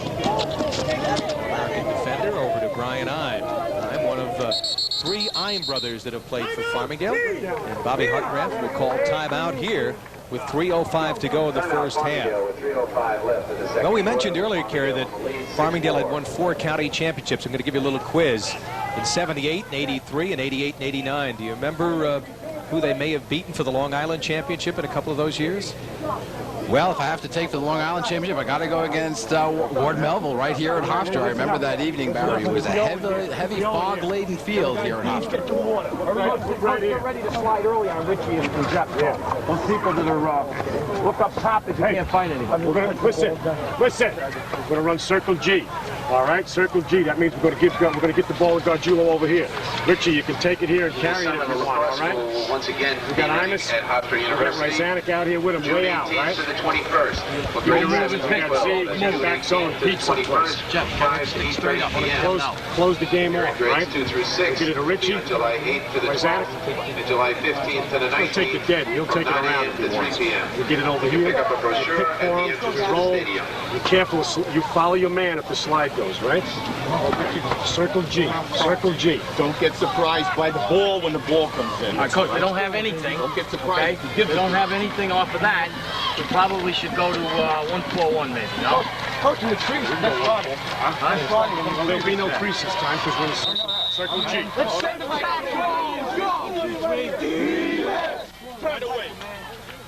American defender over to Brian Ime. Ime, one of the three Ime brothers that have played for Farmingdale. And Bobby Hartranft will call timeout here with 3:05 to go in the first half. Well, we mentioned earlier, Kerry, that Farmingdale had won 4 county championships. I'm going to give you a little quiz. In 78 and 83 and 88 and 89. Do you remember who they may have beaten for the Long Island Championship in a couple of those years? Well, if I have to take for the Long Island Championship, I got to go against Ward Melville right here at Hofstra. I remember that evening, Barry. It was a heavy fog-laden field here at Hofstra. We're ready to slide early on Richie and Jeff. Yeah. Those people that are look up top if you can't find anything. We're going to listen. We're going to run Circle G. All right, Circle G. That means we're going to get the ball with Gargiulo over here. Richie, you can take it here and carry it if you want. All right. Once again, we got Imus. We got Ryzanek out here with him, way out, right? 21st. You're moving back zone, Pete someplace. Straight up Close the game off, right? 2 through 6. Get it to Richie. July 8th to the 12th. And July 15th to the 19th. He'll take the dead. He'll take it around if he wants. You get it over here. Pick up a brochure Pick for him. Roll. Be careful. You follow your man if the slide goes, right? Circle G. Circle G. Don't get surprised by the ball when the ball comes in. All right, Coach, we don't have anything. Don't get surprised. Okay? We don't have anything off of that. We probably should go to 141 maybe, no? Coach, in the trees, that's fine. Well, there'll be no crease this time because we're in Circle G. Let's say the right away.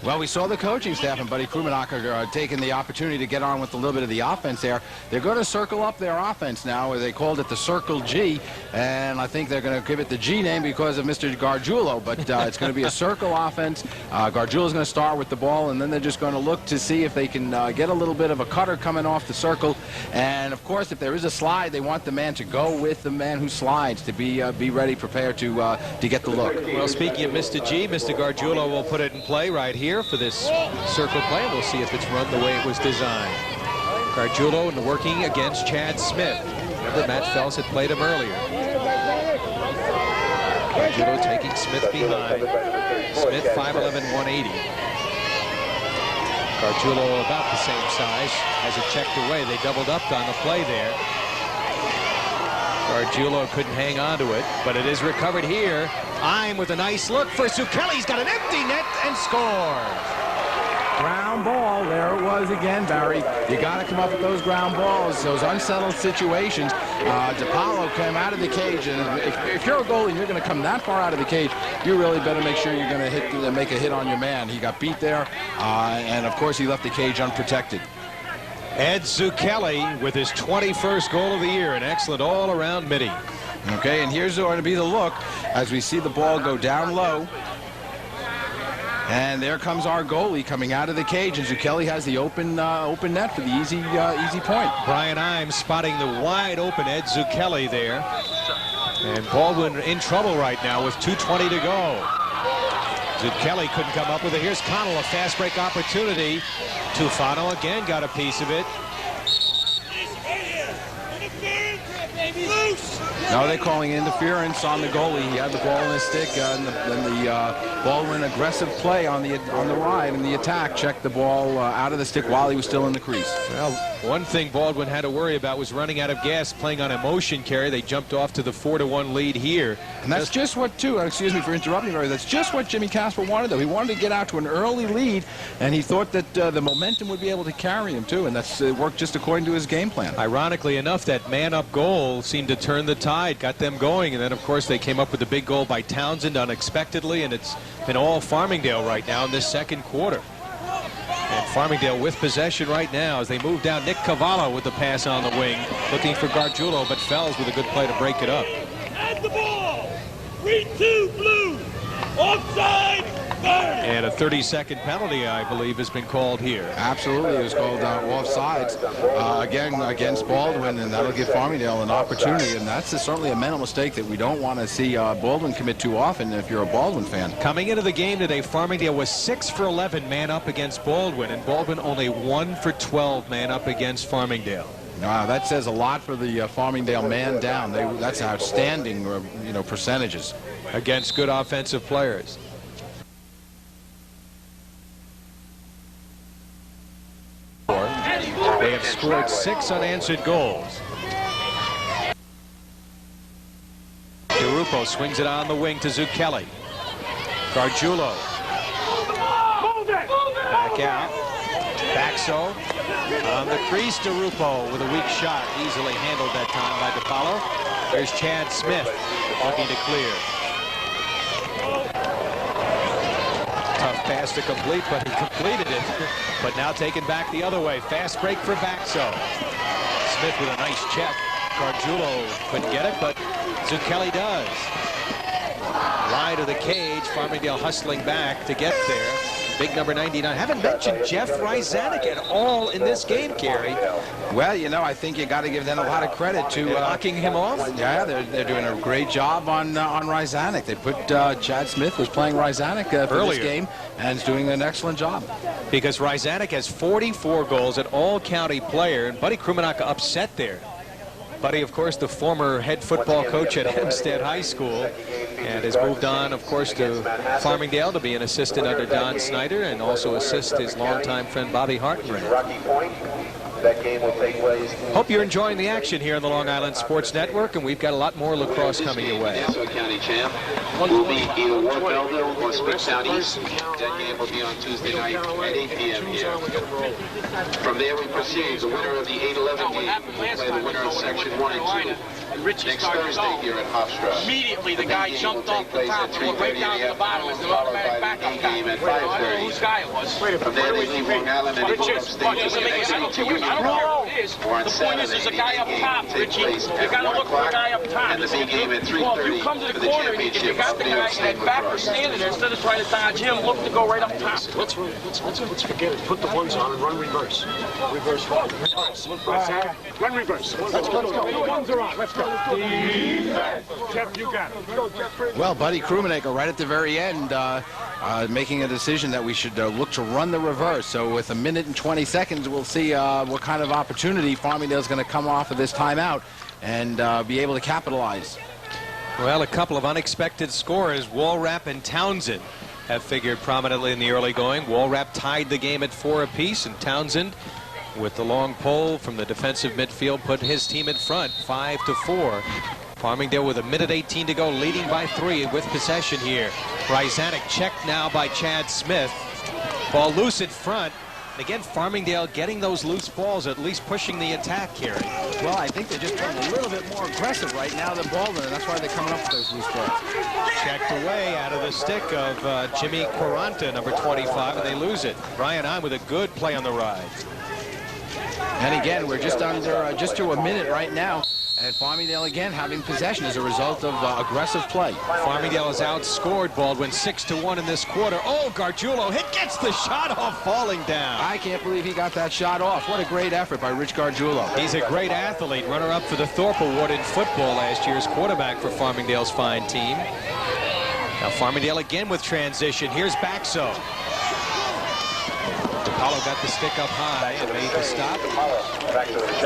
Well, we saw the coaching staff and Buddy Krumenacher taking the opportunity to get on with a little bit of the offense there. They're going to circle up their offense now. They called it the Circle G, and I think they're going to give it the G name because of Mr. Gargiulo, but it's going to be a circle offense. Gargiulo's going to start with the ball, and then they're just going to look to see if they can get a little bit of a cutter coming off the circle. And, of course, if there is a slide, they want the man to go with the man who slides to be ready, prepared to get the look. Well, speaking of Mr. G, Mr. Gargiulo will put it in play right here for this circle play. We'll see if it's run the way it was designed. Gargiulo working against Chad Smith. Remember, Matt Fels had played him earlier. Gargiulo taking Smith behind. Smith 5'11", 180. Gargiulo about the same size. Has it checked away. They doubled up on the play there. Gargiulo couldn't hang on to it, but it is recovered here. Ime with a nice look for Zucchelli. He's got an empty net and scores. ground ball. There it was again, Barry. You got to come up with those ground balls, those unsettled situations. DiPaolo came out of the cage, and if you're a goalie and you're going to come that far out of the cage, you really better make sure you're going to make a hit on your man. He got beat there, and of course he left the cage unprotected. Ed Zucchelli with his 21st goal of the year, an excellent all-around midi. Okay, and here's going to be the look as we see the ball go down low. And there comes our goalie coming out of the cage, and Zucchelli has the open net for the easy point. Brian Imes spotting the wide open Ed Zucchelli there. And Baldwin in trouble right now with 2:20 to go. Zucchelli couldn't come up with it. Here's Connell, a fast break opportunity. Tufano again got a piece of it. Now they're calling interference on the goalie. He had the ball in his stick, and the Baldwin aggressive play on the ride and the attack checked the ball out of the stick while he was still in the crease. Well, one thing Baldwin had to worry about was running out of gas playing on a motion carry. They jumped off to the 4-1 lead here. And that's just what, too, excuse me for interrupting, Barry, that's just what Jimmy Casper wanted, though. He wanted to get out to an early lead, and he thought that the momentum would be able to carry him, too, and that's worked just according to his game plan. Ironically enough, that man-up goal seemed to turn the tide, got them going, and then, of course, they came up with the big goal by Townsend unexpectedly, and it's been all Farmingdale right now in this second quarter. And Farmingdale with possession right now as they move down. Nick Cavallo with the pass on the wing, looking for Gargiulo, but Fells with a good play to break it up. And the ball! 3-2 blue! Offside! And a 30-second penalty, I believe, has been called here. Absolutely, it was called offsides again against Baldwin, and that'll give Farmingdale an opportunity, and that's certainly a mental mistake that we don't want to see Baldwin commit too often if you're a Baldwin fan. Coming into the game today, Farmingdale was 6 for 11 man up against Baldwin, and Baldwin only 1 for 12 man up against Farmingdale. That says a lot for the Farmingdale man down. That's outstanding, percentages against good offensive players. They have scored 6 unanswered goals. DeRupo swings it on the wing to Zucchelli. Gargiulo. Back out. Baxo on the crease. DeRupo with a weak shot. Easily handled that time by DiPaolo. There's Chad Smith looking to clear. Tough pass to complete, but he completed it. But now taken back the other way. Fast break for Baxo. Smith with a nice check. Gargiulo couldn't get it, but Zucchelli does. Wide of the cage. Farmingdale hustling back to get there. Big number 99. Haven't mentioned Jeff Ryzanek at all in this game, Kerry. Well, I think you got to give them a lot of credit to knocking him off. Yeah, they're doing a great job on Ryzanek. They put Chad Smith was playing Ryzanek for earlier this game and is doing an excellent job. Because Ryzanek has 44 goals, an all-county player, and Buddy Krumenacher upset there. Buddy, of course, the former head football coach at Hempstead High School, and has moved on, of course, to Farmingdale to be an assistant under Don Snyder and also assist his longtime friend Bobby Hartenbrand. That game will take place. Hope you're enjoying the action here on the Long Island Sports Network, and we've got a lot more lacrosse coming your way. Nassau County champ will be either Ward Belleville or Springtown East. That game will be on Tuesday night at 8 p.m. here. From there we proceed. The winner of the 8-11 game will play the winner of Section 1 and 2. Next Thursday here at Hofstra. Immediately the guy jumped off the top and went right down to the bottom as the automatic backup game at 5:30. I don't know whose guy it was. From there they leave Long Island and go upstate. I don't know who it is. The point is there's a guy up top, Richie. You got to look for a guy up top. And the big game at 3:30 Well, if you come to the corner and you got the guy that backer standing there, instead of trying to dodge him, look to go right up top. Let's forget it. Put the ones on and run reverse. Reverse. Run reverse. Let's go. The ones are on. Let's go. Jeff, you got it. Well, Buddy Krumenacher right at the very end making a decision that we should look to run the reverse. So with 1 minute and 20 seconds, we'll see what kind of opportunity Farmingdale's going to come off of this timeout and be able to capitalize. Well, a couple of unexpected scorers, Walrap and Townsend, have figured prominently in the early going. Walrap tied the game at 4 apiece, and Townsend, with the long pole from the defensive midfield, put his team in front, 5-4. Farmingdale with 1 minute 18 to go, leading by 3 with possession here. Ryzanek checked now by Chad Smith. Ball loose in front. Again, Farmingdale getting those loose balls, at least pushing the attack, Kerry. Well, I think they're just playing a little bit more aggressive right now than Baldwin, and that's why they're coming up with those loose balls. Checked away out of the stick of Jimmy Quaranta, number 25, and they lose it. Brian Hahn with a good play on the ride. And again, we're just under just to a minute right now. And Farmingdale again having possession as a result of aggressive play. Farmingdale has outscored Baldwin 6-1 in this quarter. Oh, Gargiulo gets the shot off, falling down. I can't believe he got that shot off. What a great effort by Rich Gargiulo. He's a great athlete, runner-up for the Thorpe Award in football last year's quarterback for Farmingdale's fine team. Now Farmingdale again with transition. Here's Baxo. Apollo got the stick up high and made the stop.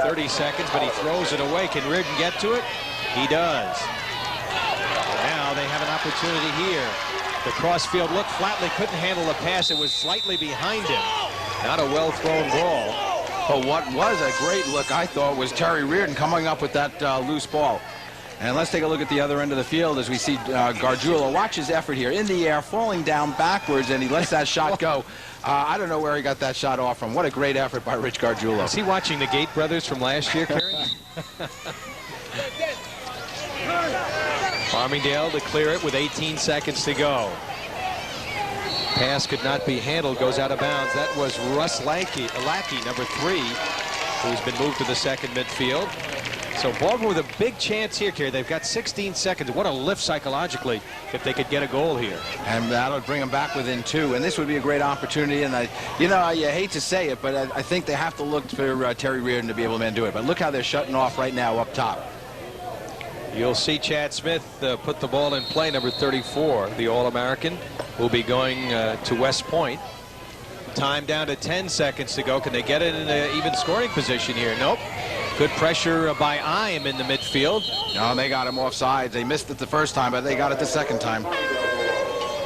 30 seconds, but he throws it away. Can Reardon get to it? He does. Now they have an opportunity here. The crossfield look. Flatley couldn't handle the pass. It was slightly behind him. Not a well-thrown ball. But what was a great look, I thought, was Terry Reardon coming up with that loose ball. And let's take a look at the other end of the field as we see Gargiulo. Watch his effort here. In the air, falling down backwards, and he lets that shot go. I don't know where he got that shot off from. What a great effort by Rich Gargiulo. Is he watching the Gate brothers from last year, Kerry? Farmingdale to clear it with 18 seconds to go. Pass could not be handled, goes out of bounds. That was Russ Lackey, number 3, who's been moved to the second midfield. So Baldwin with a big chance here, Kerry. They've got 16 seconds. What a lift psychologically if they could get a goal here. And that'll bring them back within 2. And this would be a great opportunity. And you hate to say it, but I think they have to look for Terry Reardon to be able to do it. But look how they're shutting off right now up top. You'll see Chad Smith put the ball in play, number 34, the All-American, will be going to West Point. Time down to 10 seconds to go. Can they get it in an even scoring position here? Nope. Good pressure by Ime in the midfield. No, they got him offside. They missed it the first time, but they got it the second time.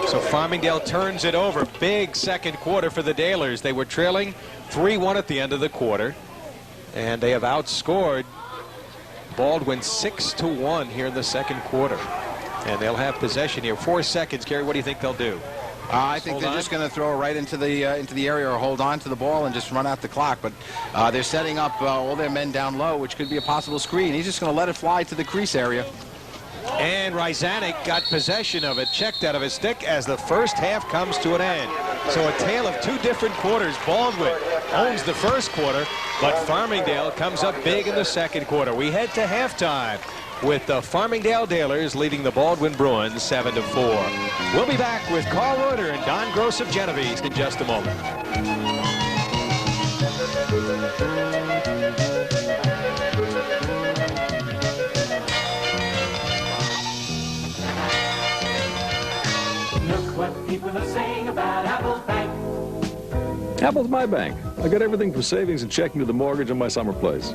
So Farmingdale turns it over. Big second quarter for the Dalers. They were trailing 3-1 at the end of the quarter, and they have outscored Baldwin 6-1 here in the second quarter. And they'll have possession here. 4 seconds, Kerry. What do you think they'll do? I think they're just going to throw it right into the area or hold on to the ball and just run out the clock. But they're setting up all their men down low, which could be a possible screen. He's just going to let it fly to the crease area. And Ryzanek got possession of it, checked out of his stick as the first half comes to an end. So a tale of 2 different quarters. Baldwin owns the first quarter, but Farmingdale comes up big in the second quarter. We head to halftime with the Farmingdale Dalers leading the Baldwin Bruins 7-4. We'll be back with Carl Reuter and Don Gross of Genovese in just a moment. Look what people are saying about Apple Bank. Apple's my bank. I got everything from savings and checking to the mortgage on my summer place.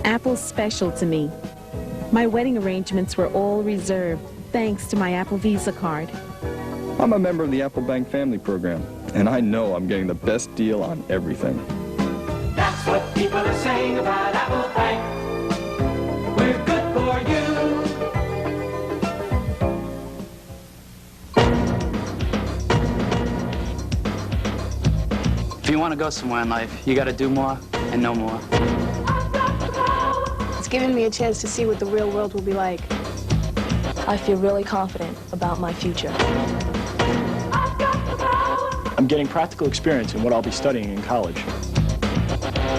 Apple's special to me. My wedding arrangements were all reserved, thanks to my Apple Visa card. I'm a member of the Apple Bank family program, and I know I'm getting the best deal on everything. That's what people are saying about Apple Bank. We're good for you. If you want to go somewhere in life, you got to do more and know more. It's given me a chance to see what the real world will be like. I feel really confident about my future. I'm getting practical experience in what I'll be studying in college.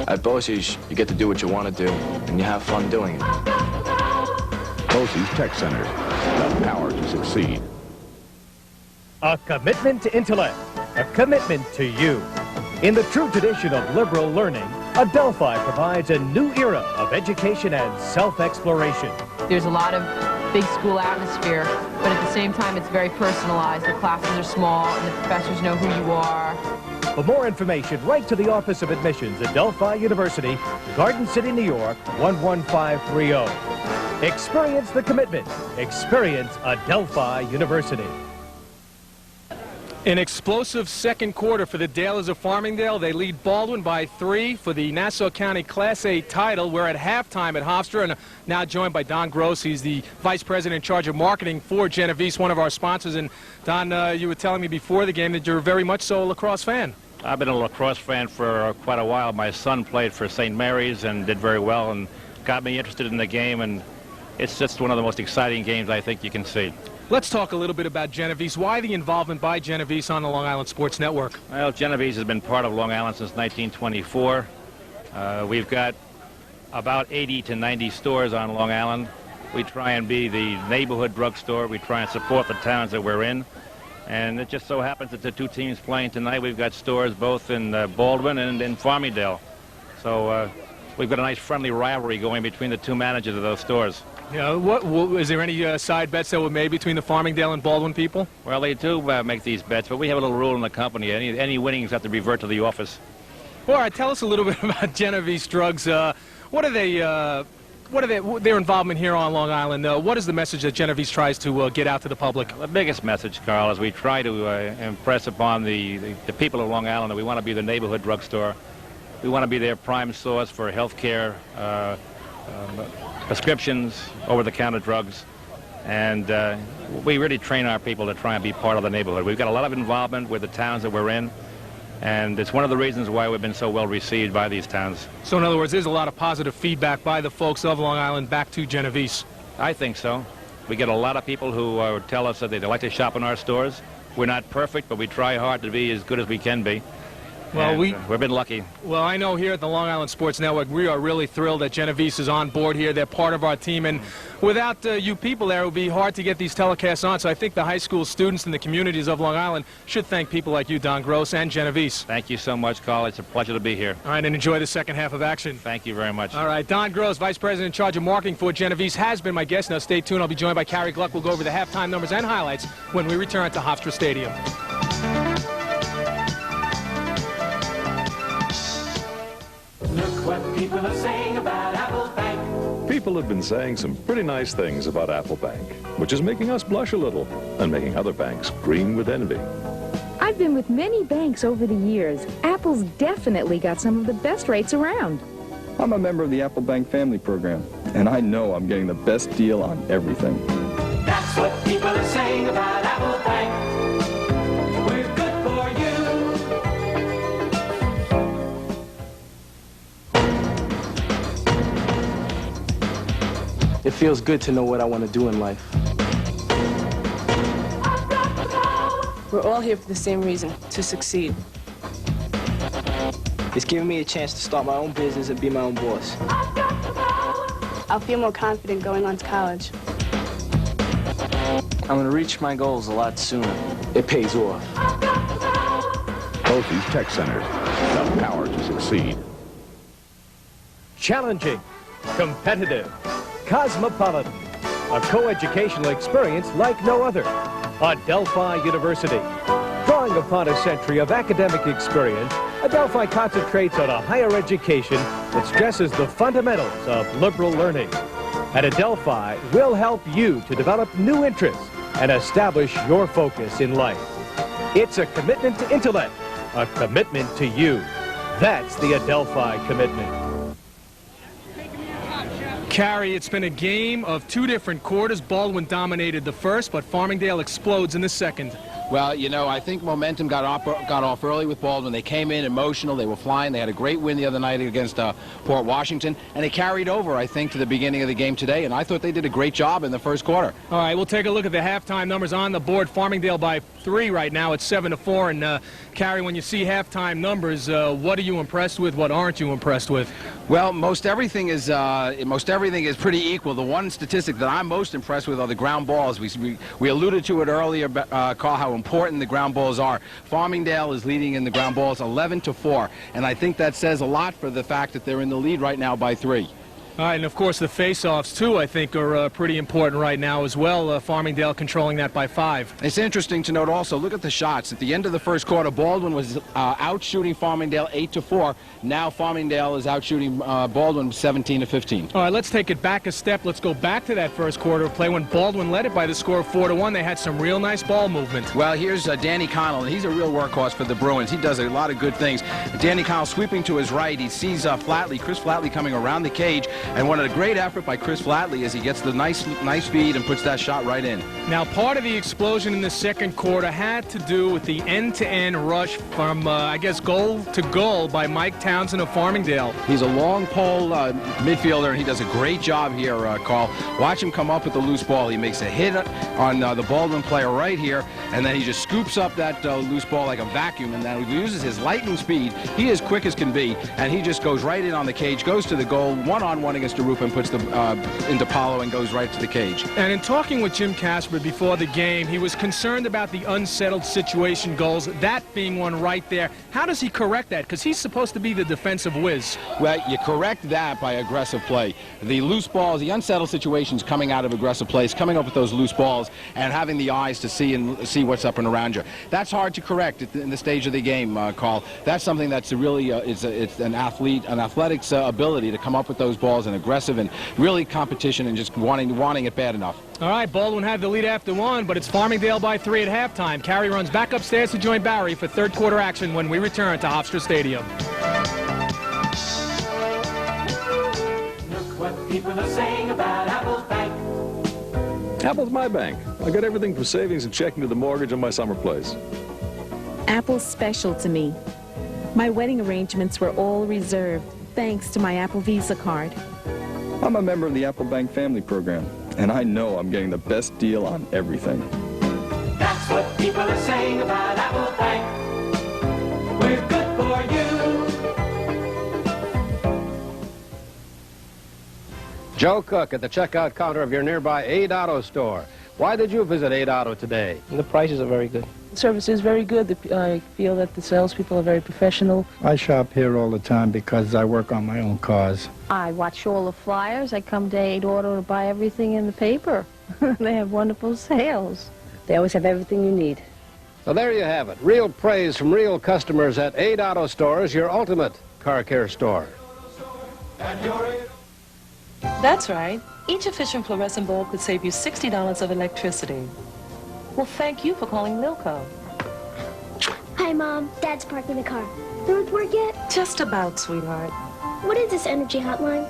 At BOCES, you get to do what you want to do, and you have fun doing it. BOCES Tech Center, the power to succeed. A commitment to intellect, a commitment to you. In the true tradition of liberal learning, Adelphi provides a new era of education and self-exploration. There's a lot of big school atmosphere, but at the same time it's very personalized. The classes are small and the professors know who you are. For more information, write to the Office of Admissions, Adelphi University, Garden City, New York, 11530. Experience the commitment. Experience Adelphi University. An explosive second quarter for the Dalers of Farmingdale. They lead Baldwin by 3 for the Nassau County Class A title. We're at halftime at Hofstra and now joined by Don Gross. He's the Vice President in charge of marketing for Genovese, one of our sponsors. And Don, you were telling me before the game that you're very much so a lacrosse fan. I've been a lacrosse fan for quite a while. My son played for St. Mary's and did very well and got me interested in the game, and it's just one of the most exciting games I think you can see. Let's talk a little bit about Genovese. Why the involvement by Genovese on the Long Island Sports Network? Well, Genovese has been part of Long Island since 1924. We've got about 80 to 90 stores on Long Island. We try and be the neighborhood drugstore. We try and support the towns that we're in. And it just so happens that the two teams playing tonight, we've got stores both in Baldwin and in Farmingdale. So we've got a nice friendly rivalry going between the two managers of those stores. Yeah, is there any side bets that were made between the Farmingdale and Baldwin people? Well, they do make these bets, but we have a little rule in the company. Any winnings have to revert to the office. All right, tell us a little bit about Genovese Drugs. What are their involvement here on Long Island? What is the message that Genovese tries to get out to the public? The biggest message, Carl, is we try to impress upon the people of Long Island that we want to be the neighborhood drugstore. We want to be their prime source for health care, prescriptions, over-the-counter drugs, and we really train our people to try and be part of the neighborhood. We've got a lot of involvement with the towns that we're in, and it's one of the reasons why we've been so well received by these towns. So in other words, there's a lot of positive feedback by the folks of Long Island back to Genovese. I think so. We get a lot of people who tell us that they like to shop in our stores. We're not perfect, but we try hard to be as good as we can be. Well, we've been lucky. Well, I know here at the Long Island Sports Network, we are really thrilled that Genovese is on board here. They're part of our team, and without you people there, it would be hard to get these telecasts on. So I think the high school students and the communities of Long Island should thank people like you, Don Gross, and Genovese. Thank you so much, Carl. It's a pleasure to be here. All right, and enjoy the second half of action. Thank you very much. All right, Don Gross, Vice President in charge of marketing for Genovese, has been my guest. Now stay tuned. I'll be joined by Carrie Gluck. We'll go over the halftime numbers and highlights when we return to Hofstra Stadium. Look what people are saying about Apple Bank. People have been saying some pretty nice things about Apple Bank, which is making us blush a little and making other banks green with envy. I've been with many banks over the years. Apple's definitely got some of the best rates around. I'm a member of the Apple Bank family program, and I know I'm getting the best deal on everything. That's what people are saying about Apple Bank. We're good for you. It feels good to know what I want to do in life. We're all here for the same reason, to succeed. It's giving me a chance to start my own business and be my own boss. I'll feel more confident going on to college. I'm going to reach my goals a lot sooner. It pays off. Both these tech centers have the power to succeed. Challenging, competitive, cosmopolitan, a co-educational experience like no other. Adelphi University. Drawing upon a century of academic experience, Adelphi concentrates on a higher education that stresses the fundamentals of liberal learning. At Adelphi, we'll help you to develop new interests and establish your focus in life. It's a commitment to intellect, a commitment to you. That's the Adelphi commitment. Carrie, it's been a game of two different quarters. Baldwin dominated the first, but Farmingdale explodes in the second. Well, you know, I think momentum got off early with Baldwin. They came in emotional. They were flying. They had a great win the other night against Port Washington, and they carried over, I think, to the beginning of the game today, and I thought they did a great job in the first quarter. All right, we'll take a look at the halftime numbers on the board. Farmingdale by 3 right now. It's 7-4, and Carrie, when you see halftime numbers, what are you impressed with? What aren't you impressed with? Well, most everything is pretty equal. The one statistic that I'm most impressed with are the ground balls. We alluded to it earlier, Carl, how important the ground balls are. Farmingdale is leading in the ground balls 11-4, and I think that says a lot for the fact that they're in the lead right now by 3. All right, and of course the face-offs, too, I think are pretty important right now as well. Farmingdale controlling that by 5. It's interesting to note also, look at the shots. At the end of the first quarter, Baldwin was out-shooting Farmingdale 8-4. Now Farmingdale is out-shooting Baldwin 17-15. All right, let's take it back a step. Let's go back to that first quarter of play when Baldwin led it by the score of 4-1. They had some real nice ball movement. Well, here's Danny Connell. He's a real workhorse for the Bruins. He does a lot of good things. Danny Connell sweeping to his right. He sees Flatley, Chris Flatley coming around the cage. And what a great effort by Chris Flatley as he gets the nice speed and puts that shot right in. Now, part of the explosion in the second quarter had to do with the end-to-end rush from, I guess, goal to goal by Mike Townsend of Farmingdale. He's a long pole midfielder, and he does a great job here, Carl. Watch him come up with the loose ball. He makes a hit on the Baldwin player right here, and then he just scoops up that loose ball like a vacuum, and then he uses his lightning speed. He is quick as can be, and he just goes right in on the cage, goes to the goal, one-on-one against the roof, and puts the into Paulo and goes right to the cage. And in talking with Jim Casper before the game, he was concerned about the unsettled situation goals, that being one right there. How does he correct that? Because he's supposed to be the defensive whiz. Well, you correct that by aggressive play. The loose balls, the unsettled situations coming out of aggressive plays, coming up with those loose balls and having the eyes to see what's up and around you. That's hard to correct in the stage of the game, Carl. That's something that's really it's an athletics ability to come up with those balls and aggressive and really competition and just wanting it bad enough. All right, Baldwin had the lead after 1, but it's Farmingdale by 3 at halftime. Carey runs back upstairs to join Barry for third quarter action when we return to Hofstra Stadium. Look what people are saying about Apple's Bank. Apple's my bank. I got everything from savings and checking to the mortgage on my summer place. Apple's special to me. My wedding arrangements were all reserved thanks to my Apple Visa card. I'm a member of the Apple Bank family program, and I know I'm getting the best deal on everything. That's what people are saying about Apple Bank. We're good for you. Joe Cook at the checkout counter of your nearby Aid Auto store. Why did you visit Aid Auto today? The prices are very good. The service is very good. I feel that the salespeople are very professional. I shop here all the time because I work on my own cars. I watch all the flyers. I come to Aid Auto to buy everything in the paper. They have wonderful sales. They always have everything you need. So there you have it. Real praise from real customers at Aid Auto Stores, your ultimate car care store. That's right. Each efficient fluorescent bulb could save you $60 of electricity. Well, thank you for calling Milco. Hi, Mom. Dad's parking the car. Don't it work yet? Just about, sweetheart. What is this energy hotline?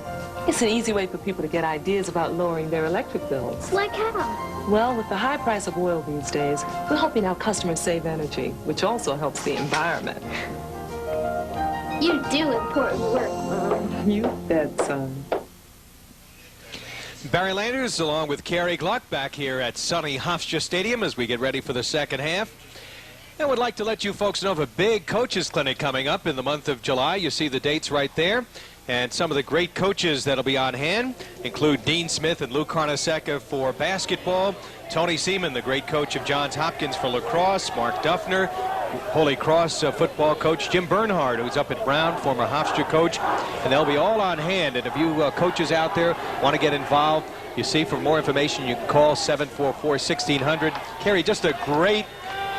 It's an easy way for people to get ideas about lowering their electric bills. Like how? Well, with the high price of oil these days, we're helping our customers save energy, which also helps the environment. You do important work, Mom. You bet, son. Barry Landers along with Carey Gluck back here at sunny Hofstra Stadium as we get ready for the second half. And would like to let you folks know of a big coaches clinic coming up in the month of July. You see the dates right there. And some of the great coaches that'll be on hand include Dean Smith and Lou Carnesecca for basketball, Tony Seaman, the great coach of Johns Hopkins for lacrosse, Mark Duffner, Holy Cross football coach Jim Bernhard, who's up at Brown, former Hofstra coach, and they'll be all on hand. And if you coaches out there want to get involved, you see, for more information, you can call 744-1600. Carey, just a great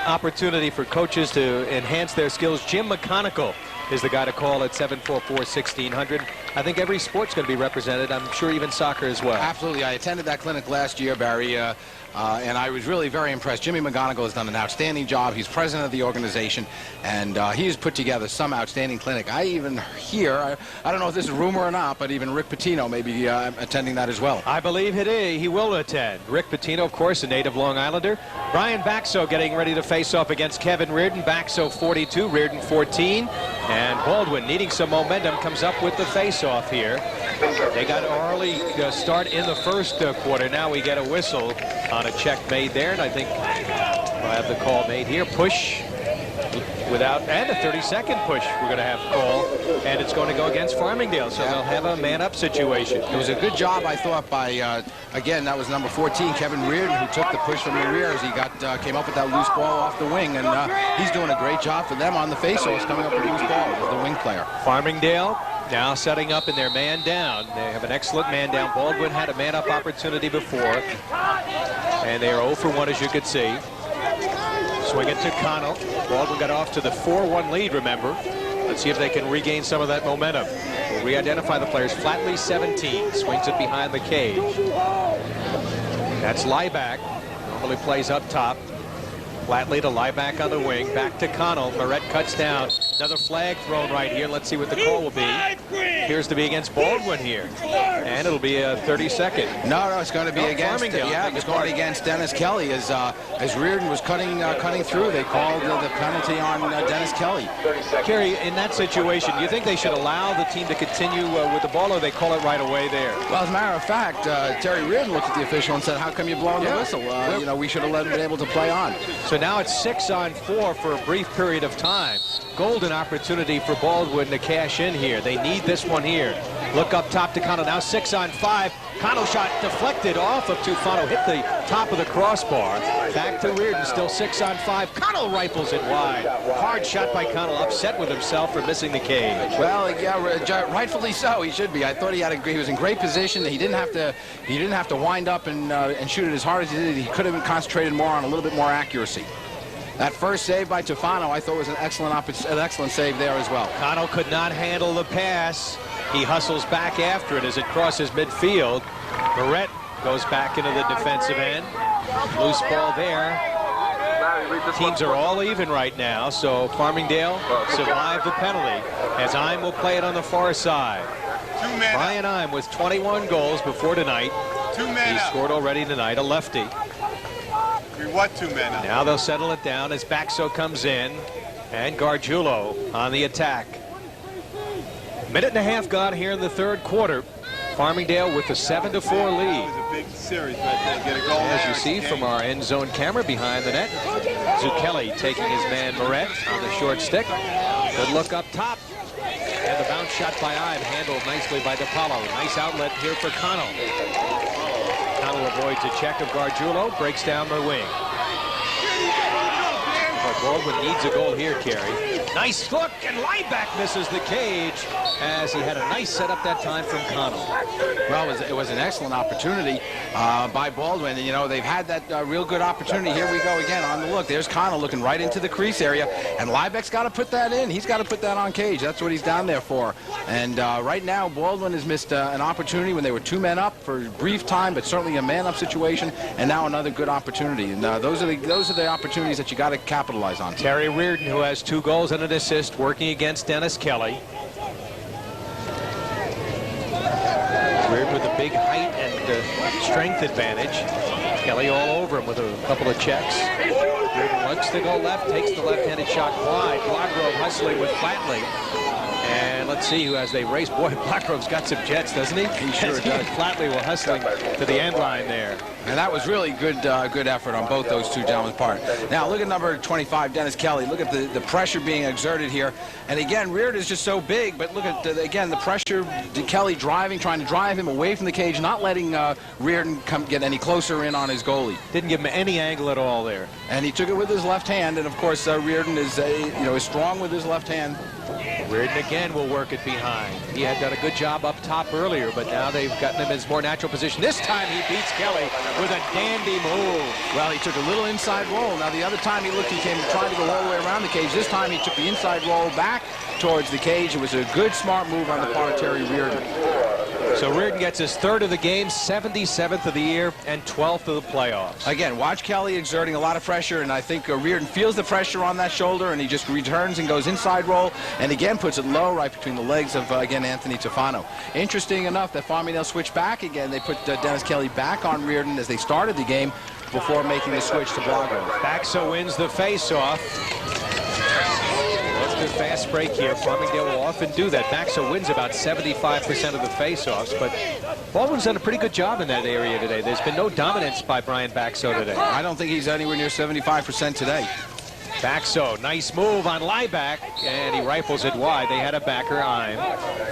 opportunity for coaches to enhance their skills. Jim McConicle is the guy to call at 744-1600. I think every sport's going to be represented. I'm sure even soccer as well. Absolutely. I attended that clinic last year, Barry, and I was really very impressed. Jimmy McGonigal has done an outstanding job. He's president of the organization, and he has put together some outstanding clinic. I even hear, I don't know if this is a rumor or not, but even Rick Pitino may be attending that as well. I believe he will attend. Rick Pitino, of course, a native Long Islander. Brian Baxo getting ready to face off against Kevin Reardon. Baxo 42, Reardon 14. And Baldwin, needing some momentum, comes up with the face-off here. They got an early start in the first quarter. Now we get a whistle on a check made there, and I think we'll have the call made here. Push without, and a 30-second push we're going to have call, and it's going to go against Farmingdale, so they'll have a man-up situation. It was a good job, I thought, by, again, that was number 14, Kevin Reardon, who took the push from the rear as he came up with that loose ball off the wing, and he's doing a great job for them on the face-offs, coming up with loose ball as the wing player. Farmingdale now setting up in their man down. They have an excellent man down. Baldwin had a man up opportunity before, and they are 0 for 1, as you could see. Swing it to Connell. Baldwin got off to the 4-1 lead, remember. Let's see if they can regain some of that momentum. We'll re-identify the players. Flatley, 17, swings it behind the cage. That's Lieback. Normally plays up top. Flatley to Lieback on the wing. Back to Connell. Moret cuts down. Another flag thrown right here. Let's see what the call will be. Appears to be against Baldwin here. And it'll be a 30-second. No, it's going to be against. Farmingdale. Yeah, it's going against Dennis Kelly as Reardon was cutting through. They called the penalty on Dennis Kelly. Kerry, in that situation, do you think they should allow the team to continue with the ball, or they call it right away there? Well, as a matter of fact, Terry Reardon looked at the official and said, "How come you're blowing the whistle? You know, we should have let him be able to play on." So now it's 6-on-4 for a brief period of time. Golden opportunity for Baldwin to cash in here. They need this one here. Look up top to Connell. Now 6-on-5. Connell shot deflected off of Tufano. Hit the top of the crossbar. Back to Reardon. Still 6-on-5. Connell rifles it wide. Hard shot by Connell. Upset with himself for missing the cage. Well, yeah, rightfully so. He should be. I thought he was in great position. He didn't have to wind up and shoot it as hard as he did. He could have concentrated more on a little bit more accuracy. That first save by Tufano, I thought was an excellent save there as well. Connell could not handle the pass. He hustles back after it as it crosses midfield. Moret goes back into the defensive end. Loose ball there. Teams are all even right now, so Farmingdale survived the penalty as Ime will play it on the far side. Brian Ime with 21 goals before tonight. He scored already tonight, a lefty. What 2 men up? Now they'll settle it down as Baxo comes in and Gargiulo on the attack. Minute and a half gone here in the third quarter. Farmingdale with a 7-4 lead. It was a big series right there. Get a goal As there, you see from our end zone camera behind the net, Zucchelli taking his man Moret on the short stick. Good look up top. And the bounce shot by Ime handled nicely by DePaulo. Nice outlet here for Connell. Connell avoids a check of Gargiulo, breaks down the wing. But Baldwin needs a goal here, Kerry. Nice look, and Lieback misses the cage as he had a nice setup that time from Connell. Well, it was an excellent opportunity by Baldwin. And, you know, they've had that real good opportunity. Here we go again on the look. There's Connell looking right into the crease area, and Lieback's got to put that in. He's got to put that on cage. That's what he's down there for. And right now, Baldwin has missed an opportunity when they were 2 men up for a brief time, but certainly a man-up situation, and now another good opportunity. And those are the opportunities that you got to capitalize on. Terry Reardon, who has 2 goals and an assist, working against Dennis Kelly. Reardon with a big height and strength advantage. Kelly all over him with a couple of checks. Reardon looks to go left, takes the left-handed shot wide. Blackgrove hustling with Flatley. And let's see who, as they race. Boy, Blackgrove's got some jets, doesn't he? He sure does. Flatley will hustling to the end line there. And that was really good effort on both those 2 gentlemen's part. Now, look at number 25, Dennis Kelly. Look at the pressure being exerted here. And again, Reardon is just so big, but look at, again, the pressure. Kelly driving, trying to drive him away from the cage, not letting Reardon get any closer in on his goalie. Didn't give him any angle at all there. And he took it with his left hand, and of course, Reardon is is strong with his left hand. Reardon again will work it behind. He had done a good job up top earlier, but now they've gotten him in his more natural position. This time he beats Kelly with a dandy move. Well, he took a little inside roll. Now, the other time he came trying to go all the way around the cage. This time he took the inside roll back towards the cage. It was a good, smart move on the part of Terry Reardon. So Reardon gets his 3rd of the game, 77th of the year, and 12th of the playoffs. Again, watch Kelly exerting a lot of pressure, and I think Reardon feels the pressure on that shoulder, and he just returns and goes inside roll, and again puts it low right between the legs of, again, Anthony Tufano. Interesting enough that Farmingdale switched back again. They put Dennis Kelly back on Reardon as they started the game before making the switch to Blago. Baxo wins the face-off. The fast break here. Farmingdale will often do that. Baxo wins about 75% of the face-offs, but Baldwin's done a pretty good job in that area today. There's been no dominance by Brian Baxo today. I don't think he's anywhere near 75% today. Baxo, nice move on Lieback, and he rifles it wide. They had a backer Ime.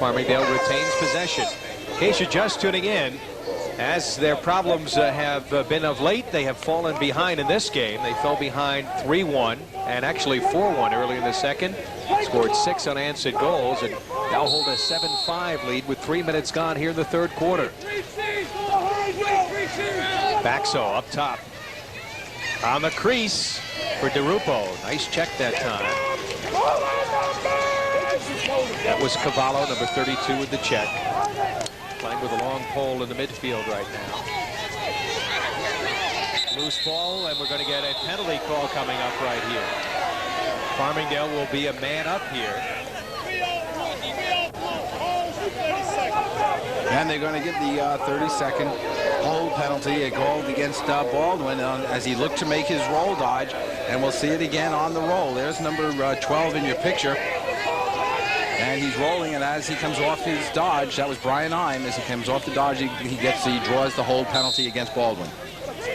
Farmingdale retains possession. In case you're just tuning in, as their problems have been of late, they have fallen behind in this game. They fell behind 3-1 and actually 4-1 early in the second. Scored 6 unanswered goals, and Now hold a 7-5 lead with 3 minutes gone here in the third quarter. Baxo up top. On the crease for DeRupo. Nice check that time. That was Cavallo, number 32, with the check. Playing with a long pole in the midfield right now. Loose ball, and we're going to get a penalty call coming up right here. Farmingdale will be a man up here. And they're going to give the 30-second hold penalty, a goal against Baldwin as he looked to make his roll dodge. And we'll see it again on the roll. There's number 12 in your picture. And he's rolling, and as he comes off his dodge, that was Brian Ime, as he comes off the dodge, he draws the hold penalty against Baldwin.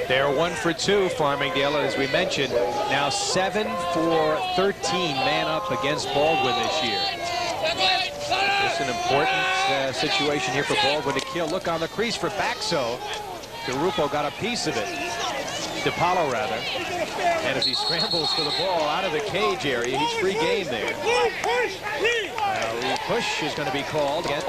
They're 1 for 2, Farmingdale, as we mentioned. Now 7 for 13 man up against Baldwin this year. It's an important situation here for Baldwin to kill. Look on the crease for Baxo. DeRupo got a piece of it. DePaulo, rather. And as he scrambles for the ball out of the cage area, he's free game there. The push is going to be called against